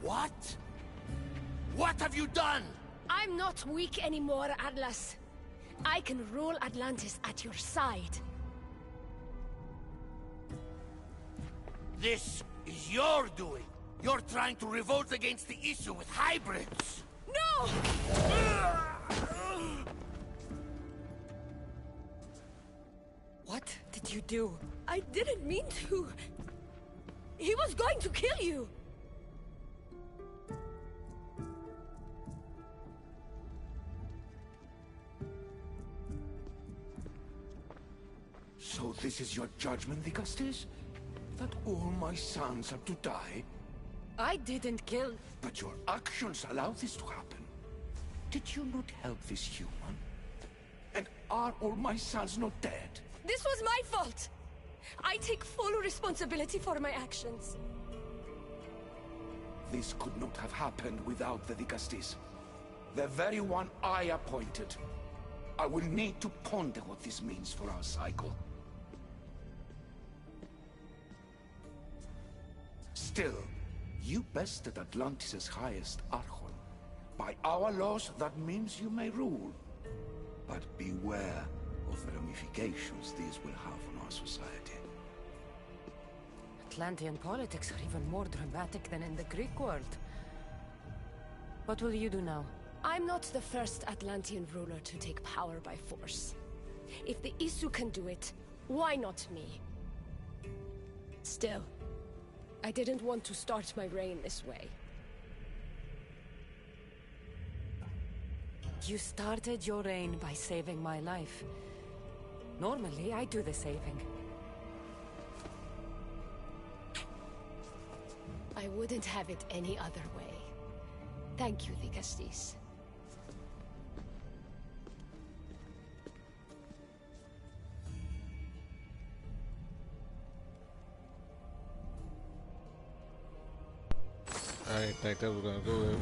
What? What have you done? I'm not weak anymore, Atlas. I can rule Atlantis at your side. This is your doing. You're trying to revolt against the issue with hybrids. No! What did you do? I didn't mean to. He was going to kill you. So this is your judgment, Vicastis? That all my sons are to die? I didn't kill... But your actions allow this to happen. Did you not help this human? And are all my sons not dead? This was my fault. I take full responsibility for my actions. This could not have happened without the Vicastis. The very one I appointed. I will need to ponder what this means for our cycle. Still, you bested Atlantis' highest Archon. By our laws, that means you may rule. But beware of the ramifications these will have on our society. Atlantean politics are even more dramatic than in the Greek world. What will you do now? I'm not the first Atlantean ruler to take power by force. If the Isu can do it, why not me? Still, I didn't want to start my reign this way. You started your reign by saving my life. Normally, I do the saving. I wouldn't have it any other way. Thank you, Vicastis. I didn't think that was gonna go there.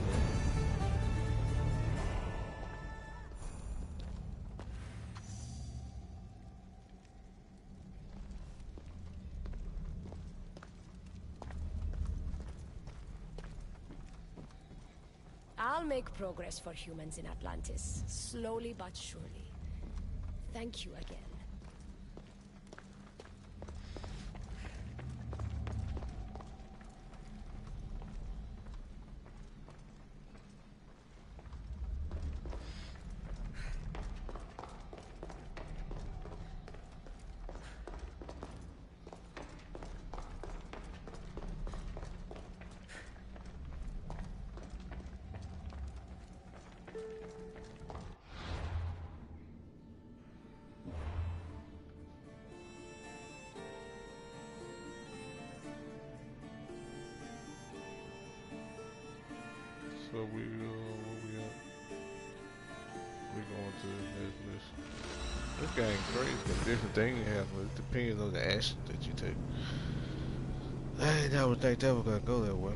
I'll make progress for humans in Atlantis, slowly but surely. Thank you again. So where we at? We going to the next mission. This game crazy. Got different things happen. It depends on the action that you take. I never think that was gonna go that way.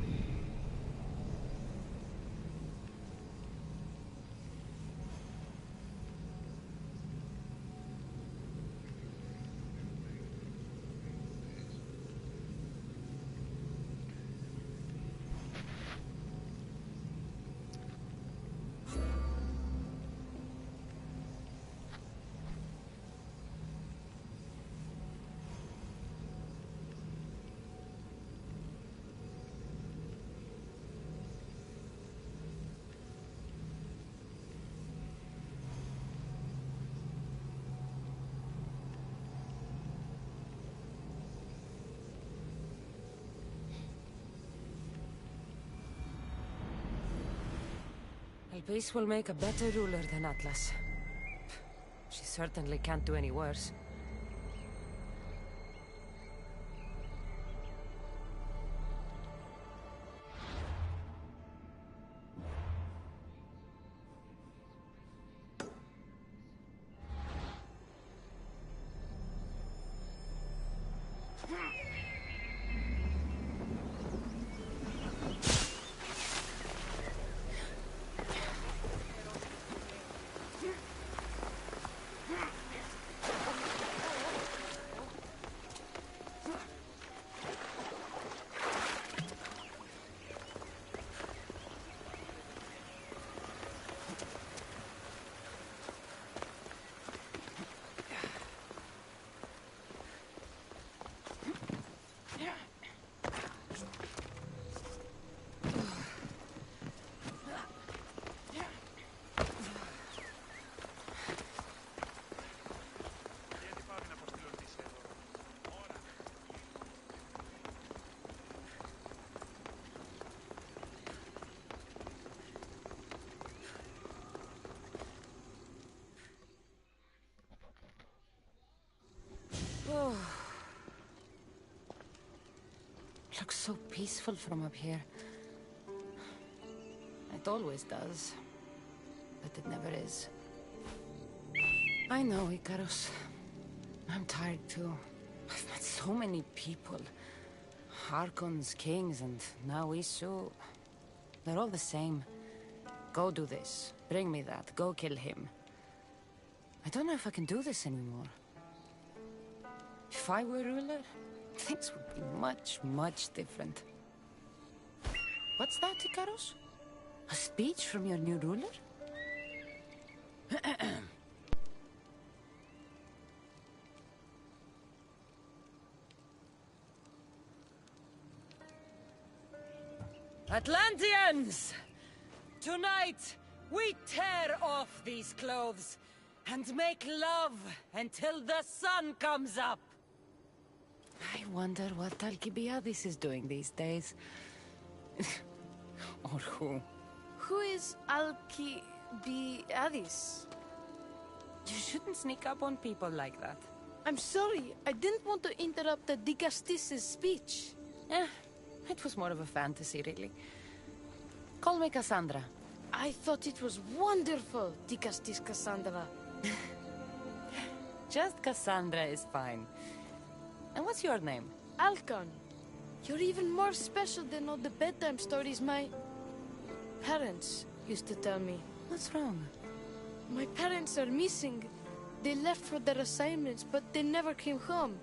Elpis will make a better ruler than Atlas. She certainly can't do any worse. Oh. Looks so peaceful from up here. It always does. But it never is. I know, Icarus. I'm tired too. I've met so many people. Harkons, kings, and now Isu. They're all the same. Go do this. Bring me that. Go kill him. I don't know if I can do this anymore. If I were ruler, things would be much, much different. What's that, Icarus? A speech from your new ruler? Atlanteans! Tonight, we tear off these clothes and make love until the sun comes up. I wonder what Alcibiades is doing these days. Or who? Who is Alcibiades? You shouldn't sneak up on people like that. I'm sorry, I didn't want to interrupt the Dicastis' speech. It was more of a fantasy, really. Call me Cassandra. I thought it was wonderful, Dicastis Cassandra. Just Cassandra is fine. And what's your name? Alcon. You're even more special than all the bedtime stories my parents used to tell me. What's wrong? My parents are missing. They left for their assignments, but they never came home.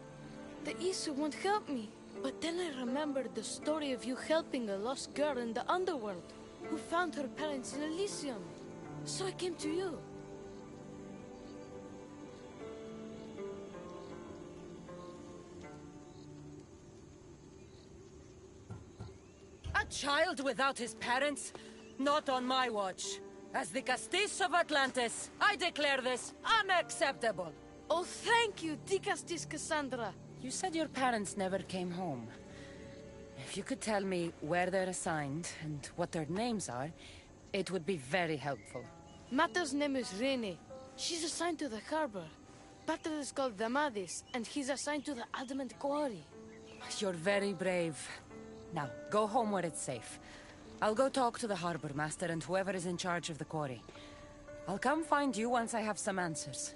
The Isu won't help me. But then I remembered the story of you helping a lost girl in the underworld, who found her parents in Elysium. So I came to you. A child without his parents? Not on my watch. As the Castis of Atlantis, I declare this unacceptable. Oh, thank you, Dicastis Cassandra. You said your parents never came home. If you could tell me where they're assigned and what their names are, it would be very helpful. Mata's name is Rene. She's assigned to the harbor. Pater is called Damadis, and he's assigned to the Adamant Quarry. You're very brave. Now, go home where it's safe. I'll go talk to the harbor master and whoever is in charge of the quarry. I'll come find you once I have some answers.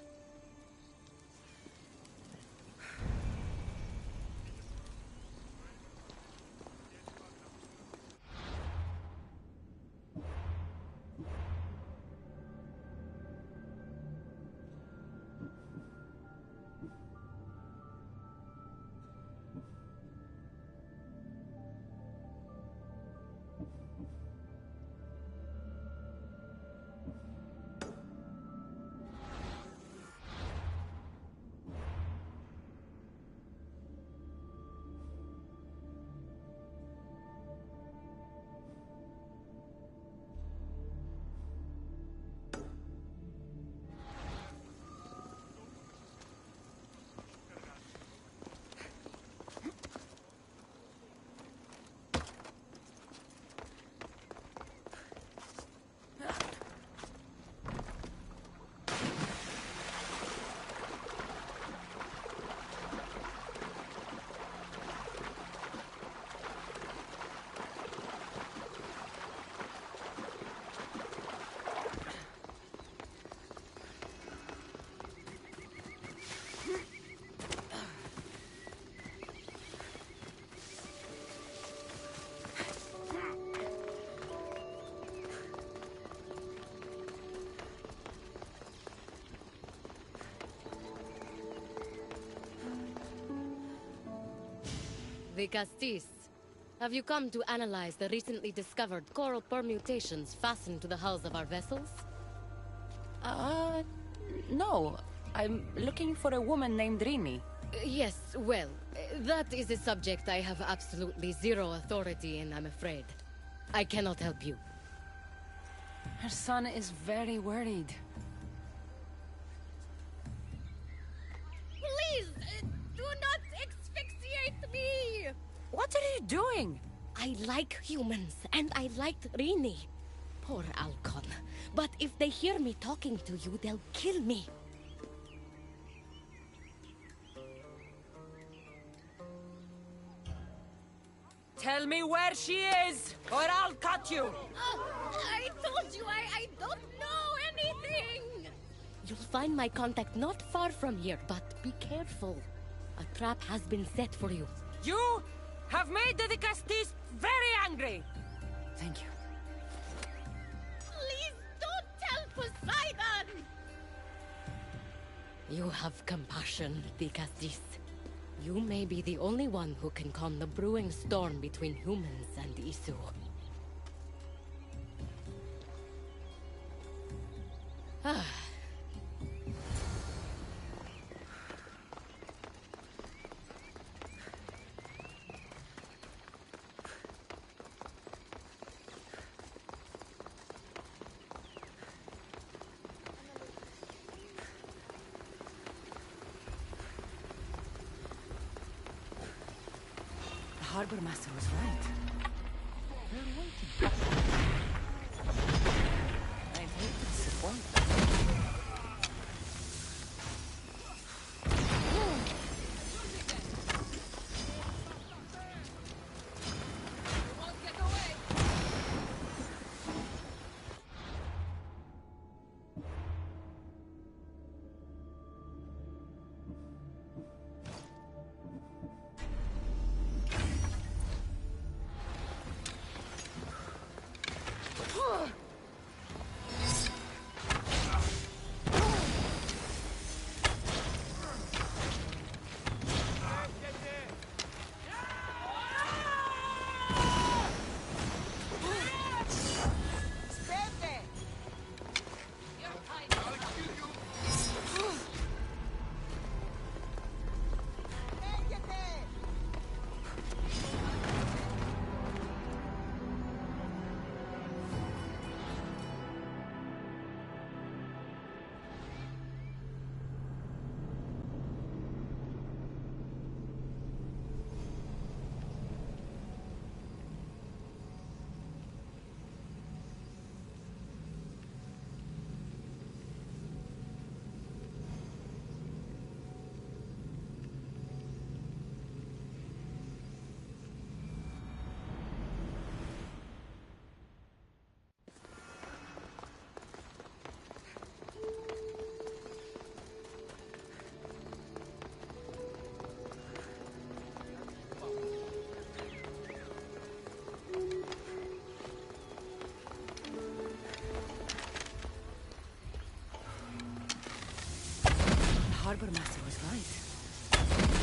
The Castis. Have you come to analyze the recently discovered coral permutations fastened to the hulls of our vessels? No. I'm looking for a woman named Rini. Yes, well, that is a subject I have absolutely zero authority in, I'm afraid. I cannot help you. Her son is very worried. Please, do not asphyxiate me! What are you doing? I like humans, and I liked Rini. Poor Alcon. But if they hear me talking to you, they'll kill me. Tell me where she is, or I'll cut you! I told you I don't know anything! You'll find my contact not far from here, but be careful. A trap has been set for you. You have made the Castis very angry! Thank you. Please don't tell Poseidon! You have compassion, the Castis. You may be the only one who can calm the brewing storm between humans and Isu. Ah. The harbor master was right. I hate to disappoint them. Harbor Master was right.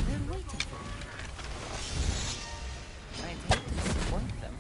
They're waiting for me. I'd hate to disappoint them.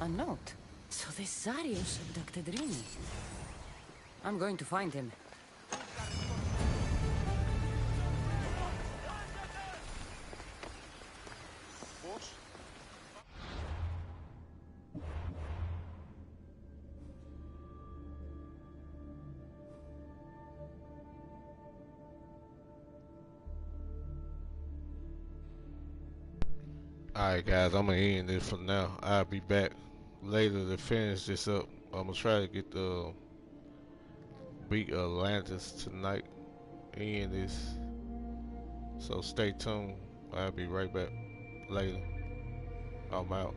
A note. So this Zarius abducted Rini. I'm going to find him. Alright guys, I'm gonna end this for now. I'll be back later to finish this up. I'm gonna try to get the beat Atlantis tonight. End this. So stay tuned. I'll be right back later. I'm out.